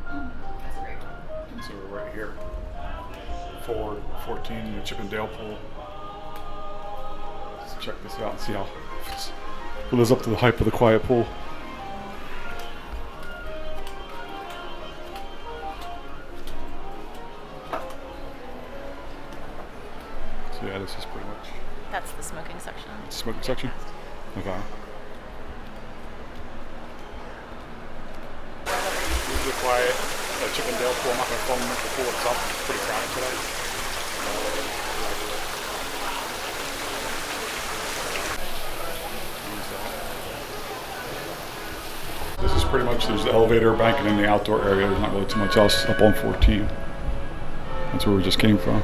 Speaker 9: And so we're right here. Forward 14, the Chippendale pool. Let's check this out and see how it lives up to the hype of the quiet pool. So yeah, this is pretty much.
Speaker 11: That's the smoking section.
Speaker 9: It's the smoking section? Okay. Usually quiet. Chippendale pool. I'm not going to film the pool itself. It's pretty crowded today. This is pretty much, there's the elevator, bank, and in the outdoor area. There's not really too much else up on 14. That's where we just came from.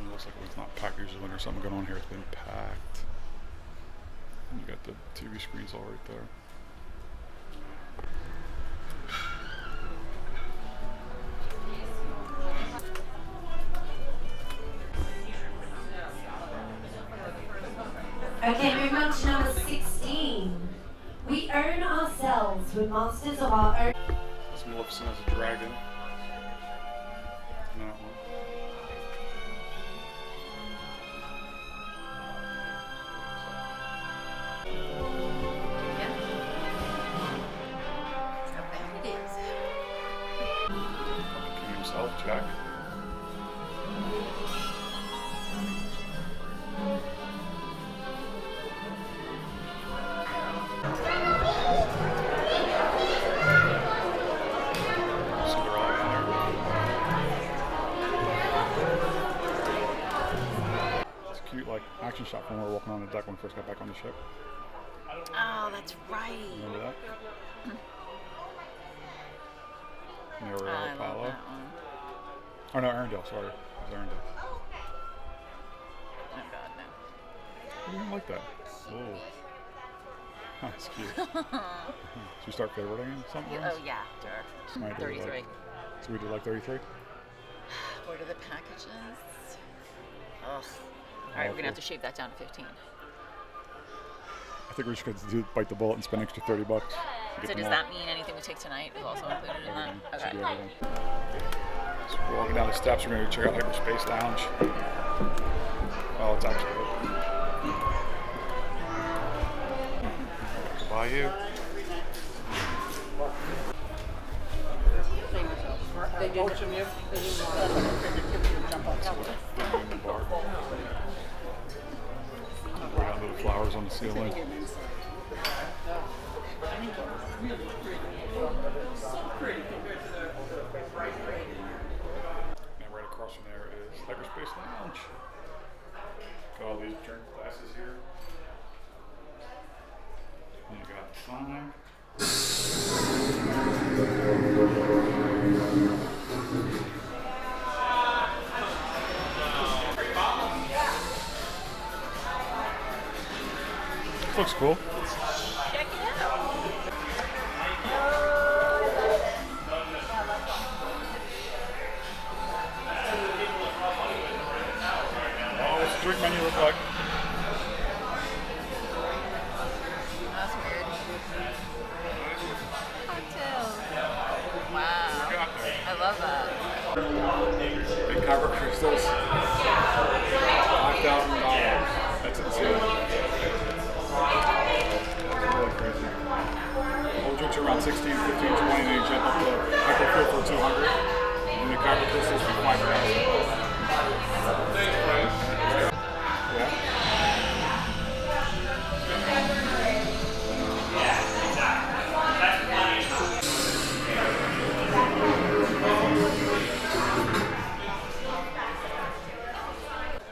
Speaker 9: Looks like it's not packed. Usually when there's something going on here, it's been packed. And you got the TV screens all right there.
Speaker 12: Okay, moving on to number 16. We earn ourselves. We're masters of our own.
Speaker 9: This Maleficent as a dragon. That one. King himself, Jack. like action shot from when we were walking on the deck when we first got back on the ship.
Speaker 11: Oh, that's right.
Speaker 9: Remember that? Near
Speaker 11: I love
Speaker 9: Apollo.
Speaker 11: that one.
Speaker 9: Oh no, Arendelle. Sorry, it was Arendelle.
Speaker 11: Oh God, no.
Speaker 9: You didn't like that? Oh, that's cute. Should we start favoriting something?
Speaker 11: Oh yeah, sure.
Speaker 9: Might do
Speaker 11: 33.
Speaker 9: Like, so we did like 33?
Speaker 11: What are the packages? Ugh. All right, we're gonna have to shave that down to 15.
Speaker 9: I think we're just going to bite the bullet and spend an extra $30.
Speaker 11: So does that mean anything we take tonight is also included in that?
Speaker 9: Should
Speaker 11: Okay.
Speaker 9: be everything. So we're walking down the steps. We're going to check out Hyperspace Lounge. Oh, it's actually open. Goodbye, you.
Speaker 13: They did jump
Speaker 9: We're got little flowers on the ceiling. And right across from there is Hyperspace Lounge. Got all these drink glasses here. And you got the sign. This looks cool.
Speaker 11: Check it out.
Speaker 9: Oh, what's the drink menu look like?
Speaker 11: That's weird.
Speaker 3: Cocktails.
Speaker 11: Wow. I love that.
Speaker 9: Big copper crystals. $5,000. That's insane. That's really crazy. Old drinks are around 16, 15, 20, and then you jump up to Hyperfill for 200. And the copper crystals for 5,000. Yeah.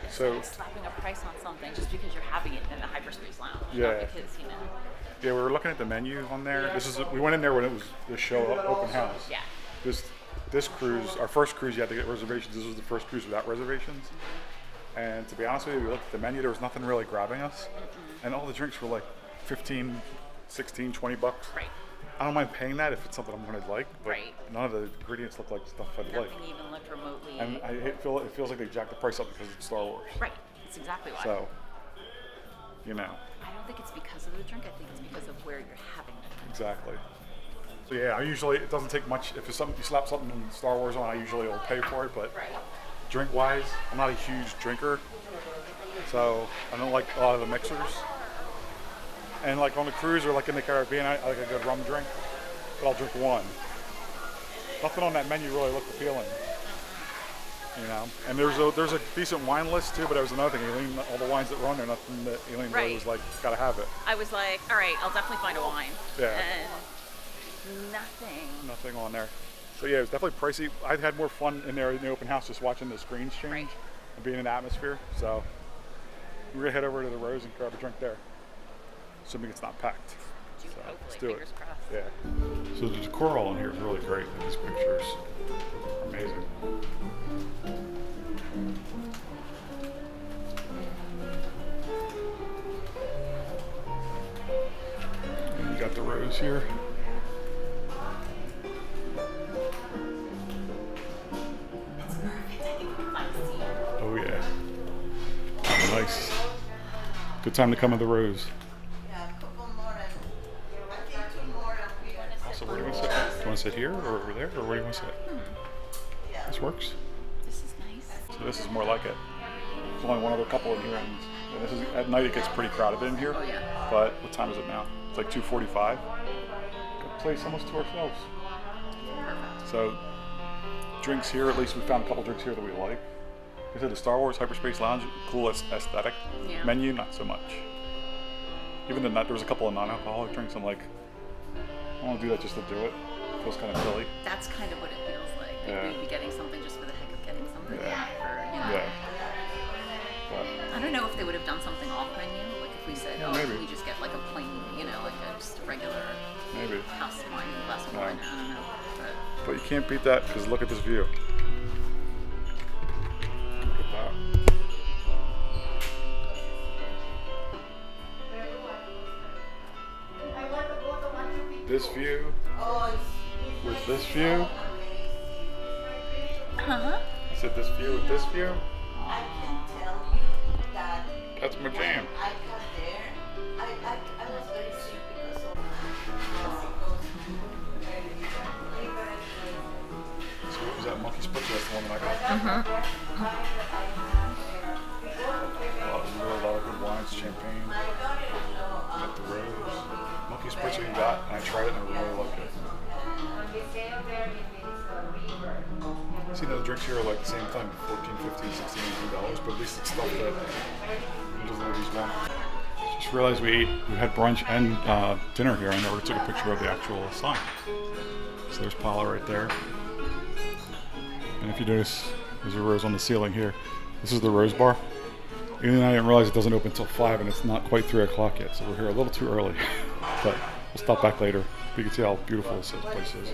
Speaker 9: So
Speaker 11: Slapping a price on something just because you're having it in the Hyperspace Lounge.
Speaker 9: Yeah.
Speaker 11: Not because, you know.
Speaker 9: yeah, we were looking at the menu on there. We went in there when it was the show open house.
Speaker 11: Yeah.
Speaker 9: This cruise, our first cruise, you had to get reservations. This was the first cruise without reservations. And to be honest with you, we looked at the menu. There was nothing really grabbing us, and all the drinks were like 15, 16, 20 bucks.
Speaker 11: Right.
Speaker 9: I don't mind paying that if it's something I'm going to like, but
Speaker 11: Right.
Speaker 9: none of the ingredients look like stuff I'd like.
Speaker 11: Nothing even looked remotely.
Speaker 9: And it feels like they jacked the price up because it's Star Wars.
Speaker 11: Right. That's exactly why.
Speaker 9: So, you know.
Speaker 11: I don't think it's because of the drink. I think it's because of where you're having it.
Speaker 9: Exactly. So yeah, I usually, it doesn't take much. If it's something, you slap something in Star Wars on, I usually will pay for it. But drink wise, I'm not a huge drinker, so I don't like a lot of the mixers. And like on the cruise or like in the Caribbean, I like a good rum drink, but I'll drink one. Nothing on that menu really looked appealing, you know. And there's a decent wine list too, but there was another thing. Aileen, all the wines that were on there, nothing that Aileen really was like, gotta have it.
Speaker 11: I was like, all right, I'll definitely find a wine.
Speaker 9: Yeah.
Speaker 11: And nothing
Speaker 9: on there. So yeah, it was definitely pricey. I had more fun in there in the open house just watching the screens change and being in the atmosphere. So we're gonna head over to the Rose and grab a drink there, assuming it's not packed. So let's do it. Yeah. So the decor all in here is really great. These pictures are amazing. And you got the Rose here. Oh yeah. Nice. Good time to come to the Rose. So where do you want to sit? Do you want to sit here or over there, or where do you want to sit? This works.
Speaker 11: This is nice.
Speaker 9: So this is more like it. There's only one other couple in here, and this is at night. It gets pretty crowded in here.
Speaker 11: Oh yeah.
Speaker 9: But what time is it now? It's like 2:45. Good place almost to ourselves. So drinks here. At least we found a couple drinks here that we like. Like I said, the Star Wars Hyperspace Lounge, cool aesthetic.
Speaker 11: Yeah.
Speaker 9: Menu, not so much. Even there was a couple of non-alcoholic drinks. I'm like, I want to do that just to do it. Feels kind of silly.
Speaker 11: That's kind of what it feels like. Like
Speaker 9: Yeah.
Speaker 11: we'd be getting something just for the heck of getting something.
Speaker 9: Yeah.
Speaker 11: For, you know.
Speaker 9: Yeah. But
Speaker 11: I don't know if they would have done something off menu. Like if we said, oh,
Speaker 9: maybe.
Speaker 11: can we just get like a plain, you know, like a just a regular
Speaker 9: Maybe.
Speaker 11: house wine, glass of wine. I don't know.
Speaker 9: But you can't beat that because look at this view. Look at that. This view with this view. I said this view with this view. That's my jam. So what was that monkey split? That's the one that I got. Really a lot of good wines, champagne. Got the rose. Monkey spritz we got, and I tried it and I really liked it. See, the drinks here are like the same thing, $14, $15, $16, $18, but at least it's stuff that doesn't always want. Just realized we had brunch and dinner here. I never took a picture of the actual sign. So there's Paula right there. And if you notice, there's a rose on the ceiling here. This is the Rose Bar. Even I didn't realize it doesn't open until 5 and it's not quite 3 o'clock yet, so we're here a little too early. But we'll stop back later. You can see how beautiful this place is.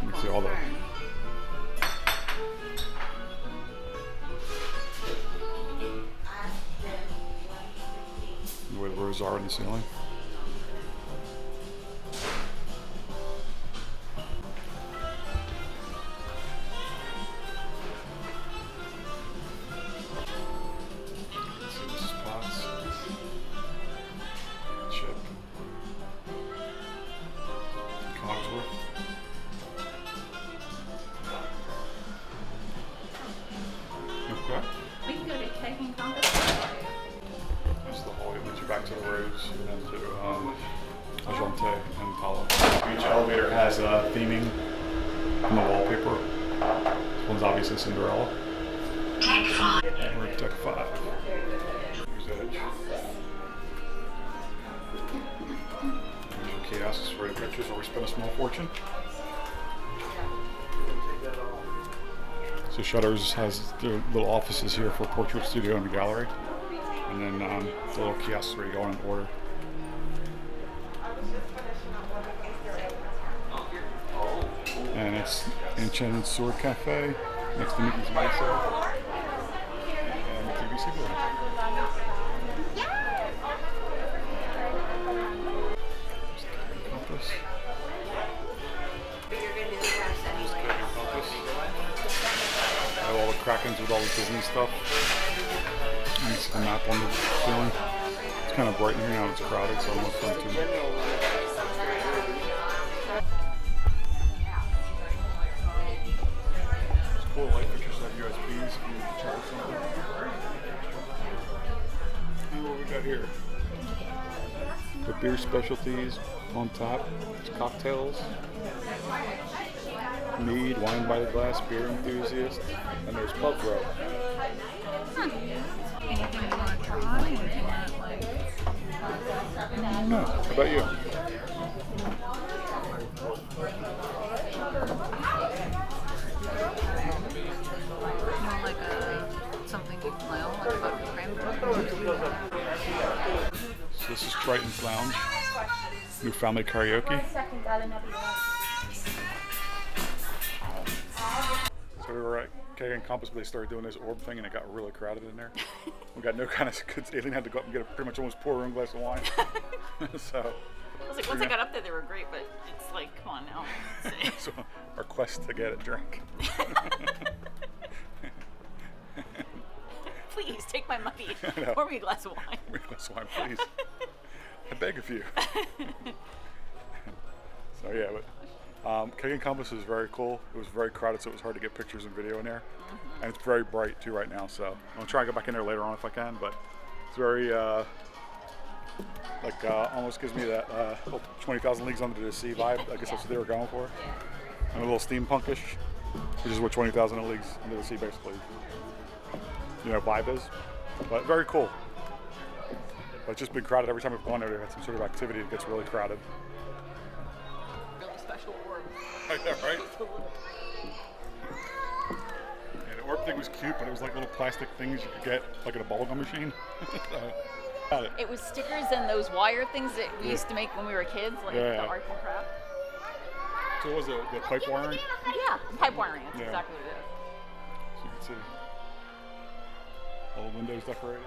Speaker 9: You can see all the way the roses are in the ceiling. This is Potts. Chip. Cogsworth. Okay.
Speaker 5: We can go to Keg and Compass.
Speaker 9: This is the hallway that leads you back to the Rose and then to Agente and Paolo. Each elevator has theming on the wallpaper. This one's obviously Cinderella. We're at Deck 5. Here's Edge. Here's your kiosks for your pictures where we spend a small fortune. So Shutters has their little offices here for portrait studio and the gallery. And then the little kiosks where you go in and order. And it's Enchanted Sword Cafe next to Mickey's Mesa and the TBC building. Compass. Have all the Krakens with all the Disney stuff. You see the map on the ceiling. It's kind of bright in here now, it's crowded, so I'm not fun too much. It's cool, light pictures have USBs if you need to charge something. And what we got here? The beer specialties on top. It's cocktails. Mead, wine by the glass, beer enthusiast, and there's pub grub.
Speaker 11: Anything you want to try? Anything you want to like?
Speaker 9: No. How about you?
Speaker 11: You want like something mild, like about cranberry?
Speaker 9: So this is Triton's Lounge. New family karaoke. So we were at Keg and Compass, but they started doing this orb thing and it got really crowded in there. We got no kind of good. Aileen had to go up and get pretty much almost pour her own glass of wine. So
Speaker 11: I was like, once I got up there, they were great, but it's like, come on now.
Speaker 9: so our quest to get a drink.
Speaker 11: Please take my money.
Speaker 9: No.
Speaker 11: Pour me a glass of wine.
Speaker 9: Pour me a glass of wine, please. I beg of you. So yeah, but Keg and Compass is very cool. It was very crowded, so it was hard to get pictures and video in there. And it's very bright too right now, so I'm gonna try and go back in there later on if I can. But it's very almost gives me that 20,000 Leagues Under the Sea vibe. I guess that's what they were going for. And a little steampunkish, which is what 20,000 Leagues Under the Sea basically, vibe is. But very cool. But it's just been crowded every time we've gone there. They've had some sort of activity. It gets really crowded.
Speaker 11: Really special orb.
Speaker 9: I know, right? Yeah, the orb thing was cute, but it was like little plastic things you could get like at a bubblegum machine. Got it.
Speaker 11: It was stickers and those wire things that we used to make when we were kids, like
Speaker 9: Yeah.
Speaker 11: the arts and crafts.
Speaker 9: So what was it, the pipe wiring?
Speaker 11: Yeah, pipe wiring. That's
Speaker 9: Yeah.
Speaker 11: exactly what it is.
Speaker 9: So you can see all the windows decorated.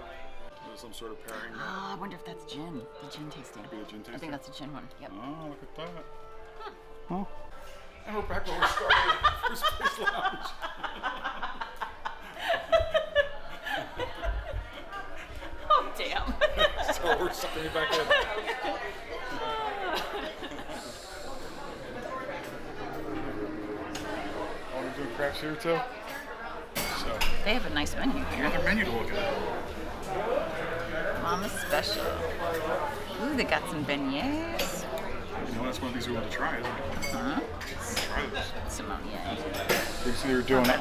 Speaker 9: There's some sort of pairing.
Speaker 11: Oh, I wonder if that's gin. The gin tasting.
Speaker 9: Maybe the gin
Speaker 11: I
Speaker 9: tasting.
Speaker 11: think that's a gin one. Yep.
Speaker 9: Oh, look at that. Huh. And we're back where we started. First Place Lounge.
Speaker 11: Oh, damn.
Speaker 9: So we're sucking you back in. Oh, we're doing crafts here too? So,
Speaker 11: They have a nice menu here.
Speaker 9: another menu to look at.
Speaker 11: Mama's special. Ooh, they got some beignets.
Speaker 9: You know, that's one of these we want to try, isn't it?
Speaker 11: Huh?
Speaker 9: Try this.
Speaker 11: Simonier.
Speaker 9: You see, they were doing, you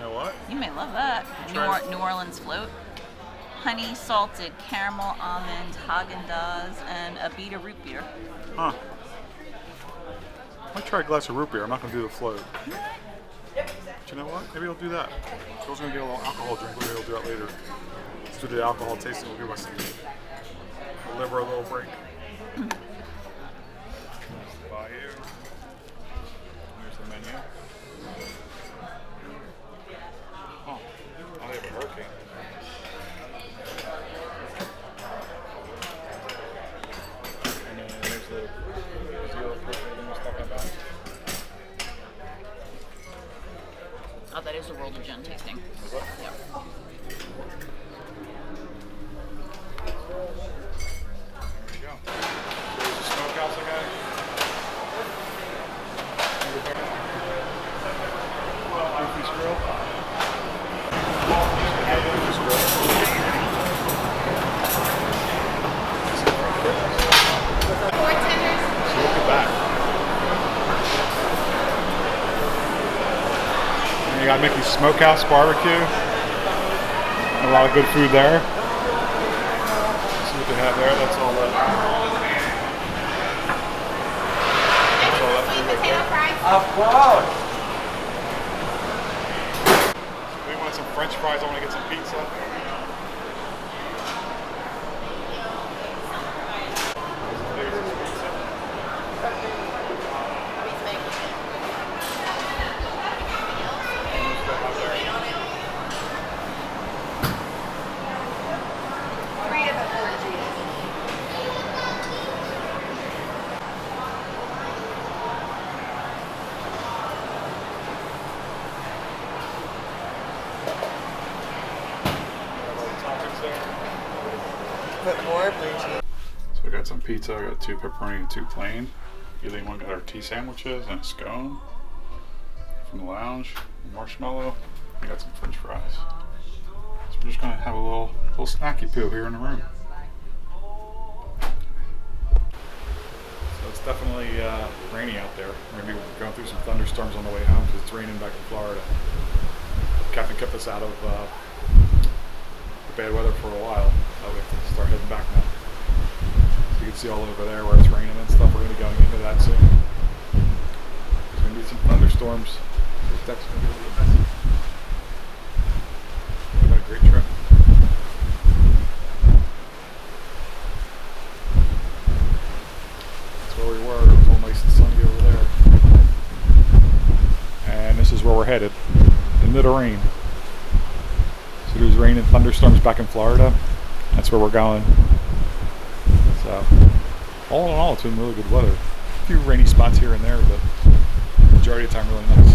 Speaker 9: know what?
Speaker 11: You may love that.
Speaker 9: Try it.
Speaker 11: New Orleans float. Honey, salted, caramel, almond, Haagen-Dazs, and a Beta root beer.
Speaker 9: Huh. I might try a glass of root beer. I'm not going to do the float. But you know what? Maybe I'll do that. I was going to get a little alcohol drink. Maybe I'll do that later. Let's do the alcohol tasting. We'll give us the liver a little break. Bayou. Here's the menu. Oh, now they have a hurricane. And then there's the other person we was talking about.
Speaker 11: Oh, that is a world of gin tasting. Yep.
Speaker 9: There you go. There's the smokehouse I got. Goofy's Grill. Goofy's Grill.
Speaker 5: Four tenders.
Speaker 9: So look at that. And you got Mickey's Smokehouse Barbecue. A lot of good food there. See what they have there. That's all that. That's all that food right there.
Speaker 6: Of course.
Speaker 9: We want some French fries. I want to get some pizza.
Speaker 11: Put more blue cheese.
Speaker 9: So we got some pizza. I got 2 pepperoni and 2 plain. Either one got our tea sandwiches and a scone from the lounge. Marshmallow. I got some French fries. So we're just gonna have a little snacky poo here in the room. So it's definitely rainy out there. We're gonna be going through some thunderstorms on the way home because it's raining back in Florida. Captain kept us out of the bad weather for a while. We have to start heading back now. So you can see all over there where it's raining and stuff. We're going to be going into that soon. There's going to be some thunderstorms. The deck's going to be a little bit messy. We've had a great trip. That's where we were. It was all nice and sunny over there. And this is where we're headed. Into the rain. So there's rain and thunderstorms back in Florida. That's where we're going. So, all in all, it's been really good weather. A few rainy spots here and there, but the majority of the time, really nice.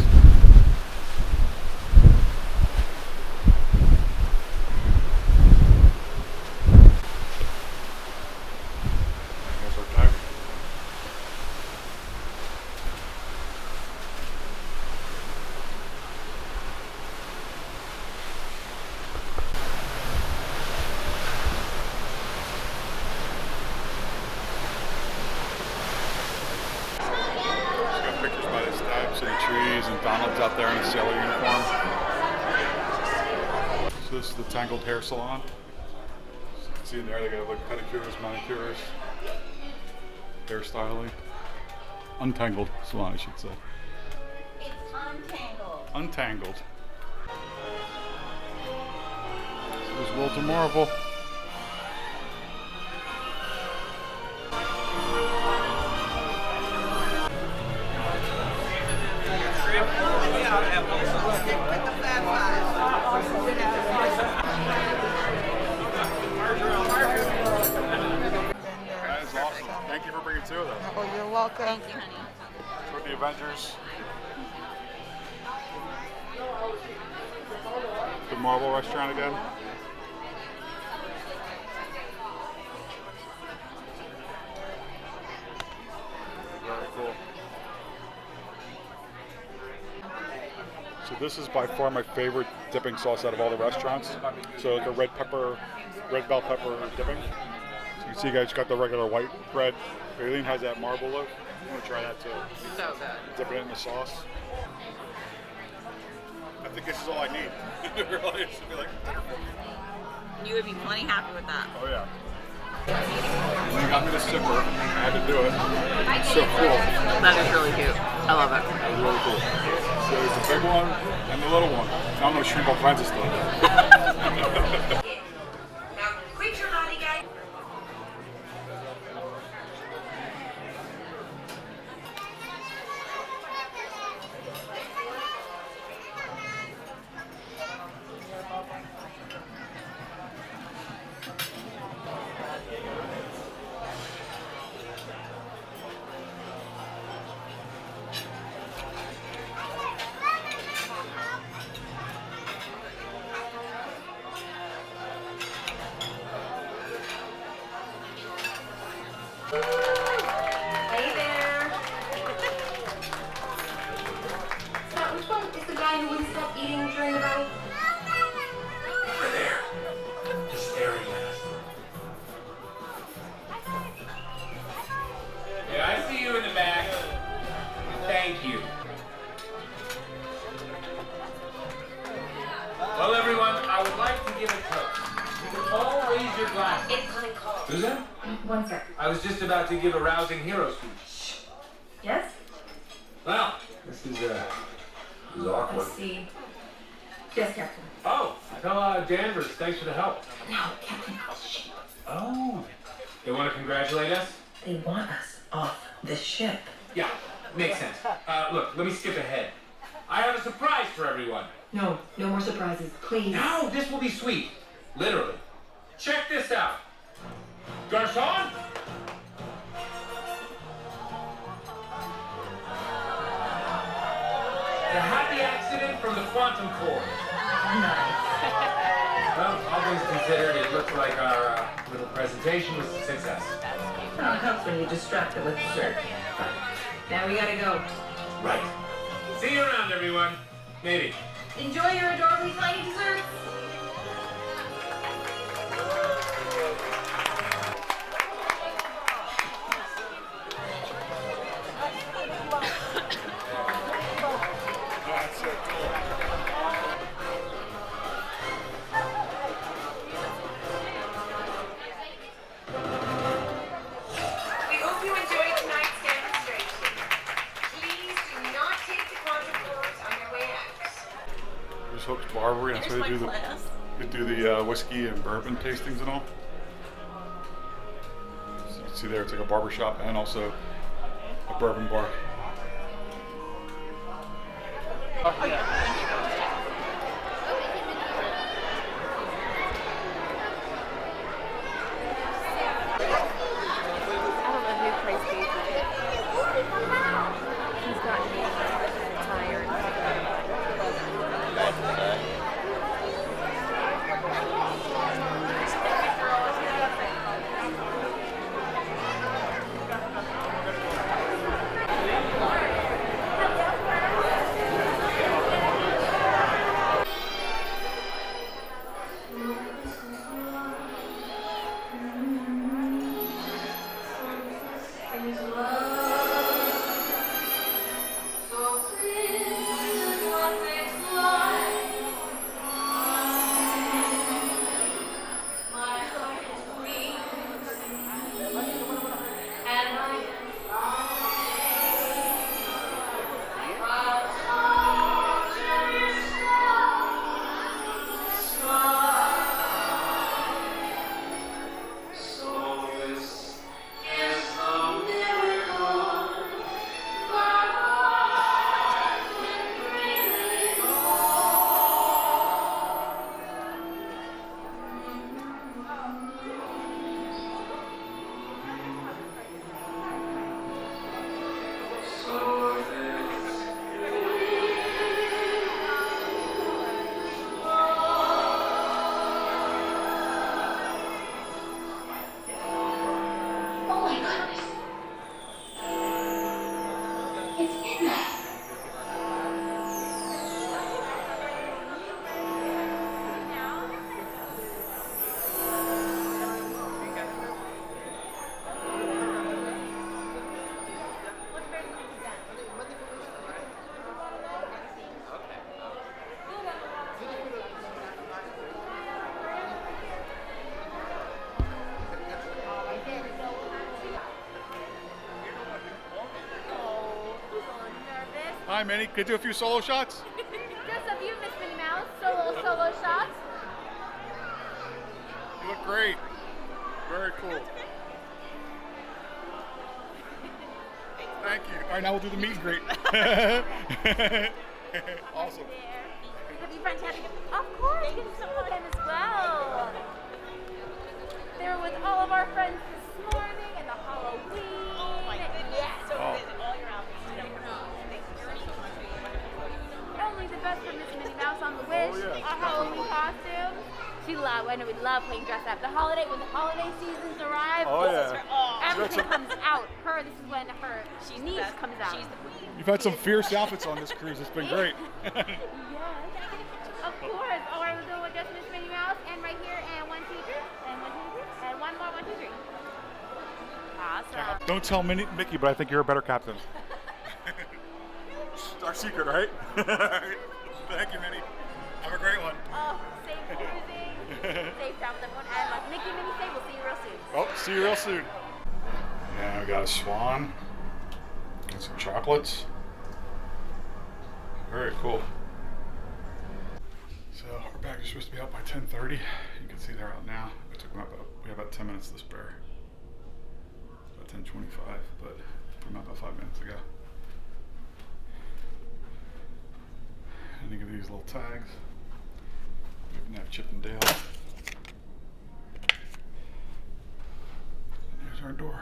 Speaker 9: There's our deck. Pictures by the steps and the trees, and Donald's out there in his sailor uniform. So this is the Tangled Hair Salon. So you can see in there they got like pedicures, manicures, hairstyling. Untangled salon, I should say.
Speaker 11: It's untangled.
Speaker 9: Untangled. So there's Walter Marvel. That is awesome. Thank you for bringing two of them.
Speaker 13: Oh, you're welcome.
Speaker 11: Thank you, honey.
Speaker 9: For the Avengers. The Marvel restaurant again. Very cool. So this is by far my favorite dipping sauce out of all the restaurants. So like a red bell pepper dipping. So you can see you guys got the regular white bread. Aileen has that marble loaf. I'm gonna try that too.
Speaker 13: So good.
Speaker 9: Dip it in the sauce. I think this is all I need. Really, it should be like dinner for me.
Speaker 11: You would be plenty happy with that.
Speaker 9: Oh yeah. They got me the sipper. I had to do it. It's so cool.
Speaker 13: That is really cute. I love it.
Speaker 9: It's really cool. So there's the big one and the little one. Now I'm gonna shrink all kinds of stuff.
Speaker 12: Quit your naughty guy. Hey there. Scott, which one is the guy who wouldn't stop eating during the battle?
Speaker 6: Over there. He's staring at us.
Speaker 14: Yeah, I see you in the back. Thank you. Well, everyone, I would like to give a toast. You can all raise your glass.
Speaker 12: Incoming call.
Speaker 14: Susan?
Speaker 12: One sec.
Speaker 14: I was just about to give a rousing hero speech.
Speaker 12: Yes?
Speaker 14: Well, this is awkward.
Speaker 12: Let's see. Yes, Captain.
Speaker 14: Oh, Danvers, thanks for the help.
Speaker 12: No, Captain. Shit.
Speaker 14: Oh. They want to congratulate us?
Speaker 12: They want us off the ship.
Speaker 14: Yeah, makes sense. Look, let me skip ahead. I have a surprise for everyone.
Speaker 12: No, no more surprises, please.
Speaker 14: No, this will be sweet. Literally. Check this out. Garçon? The happy accident from the quantum core. Well, all things considered, it looks like our little presentation was a success.
Speaker 12: Well, it helps when you distract them with dessert. Now we gotta go.
Speaker 14: Right. See you around, everyone. Maybe.
Speaker 12: Enjoy your adorably tiny desserts.
Speaker 9: That's so cool.
Speaker 12: We hope you enjoyed tonight's demonstration. Please do not take the quantum cores on your way out.
Speaker 9: There's Hope's Barbery. That's where they do the whiskey and bourbon tastings and all. So you can see there, it's like a barber shop and also a bourbon bar.
Speaker 5: I don't know who plays baseball. He's gotten me tired.
Speaker 9: Hi, Minnie. Could you do a few solo shots?
Speaker 3: Just a few, Miss Minnie Mouse. Solo shots.
Speaker 9: You look great. Very cool. Thank you. All right, now we'll do the meet and greet. Awesome.
Speaker 3: Have you friends having a... Of course, you can show them as well. They were with all of our friends this morning in the Halloween.
Speaker 4: Oh my goodness.
Speaker 3: Yes.
Speaker 4: So
Speaker 9: Oh.
Speaker 4: good. All your outfits. Thank you so much.
Speaker 3: Only the best for Miss Minnie Mouse on the Wish.
Speaker 9: Oh, yeah.
Speaker 3: Our Halloween costumes. She loved, I know we love playing dress up. When the holiday seasons arrive,
Speaker 9: Oh,
Speaker 3: this
Speaker 9: yeah.
Speaker 3: is her, everything comes out. This is when her niece comes out.
Speaker 4: She's the queen.
Speaker 9: You've had some fierce outfits on this cruise. It's been great.
Speaker 3: Yes. Of course. All right, we're doing with just Miss Minnie Mouse, and right here, and 1, 2, 3, and 1, 2, 3, and one more, 1, 2, 3. Awesome.
Speaker 9: Don't tell Mickey, but I think you're a better captain. Our secret, right? Thank you, Minnie. Have a great one.
Speaker 3: Oh, safe cruising, safe travel, everyone, and like Mickey and Minnie say, we'll see you real soon.
Speaker 9: Oh, see you real soon. Yeah, we got a swan. Got some chocolates. Very cool. So our bags are supposed to be out by 10:30. You can see they're out now. It took them we have about 10 minutes to spare. It's about 10:25, but I'm out about 5 minutes ago. And you get these little tags. You can have Chip and Dale. And here's our door.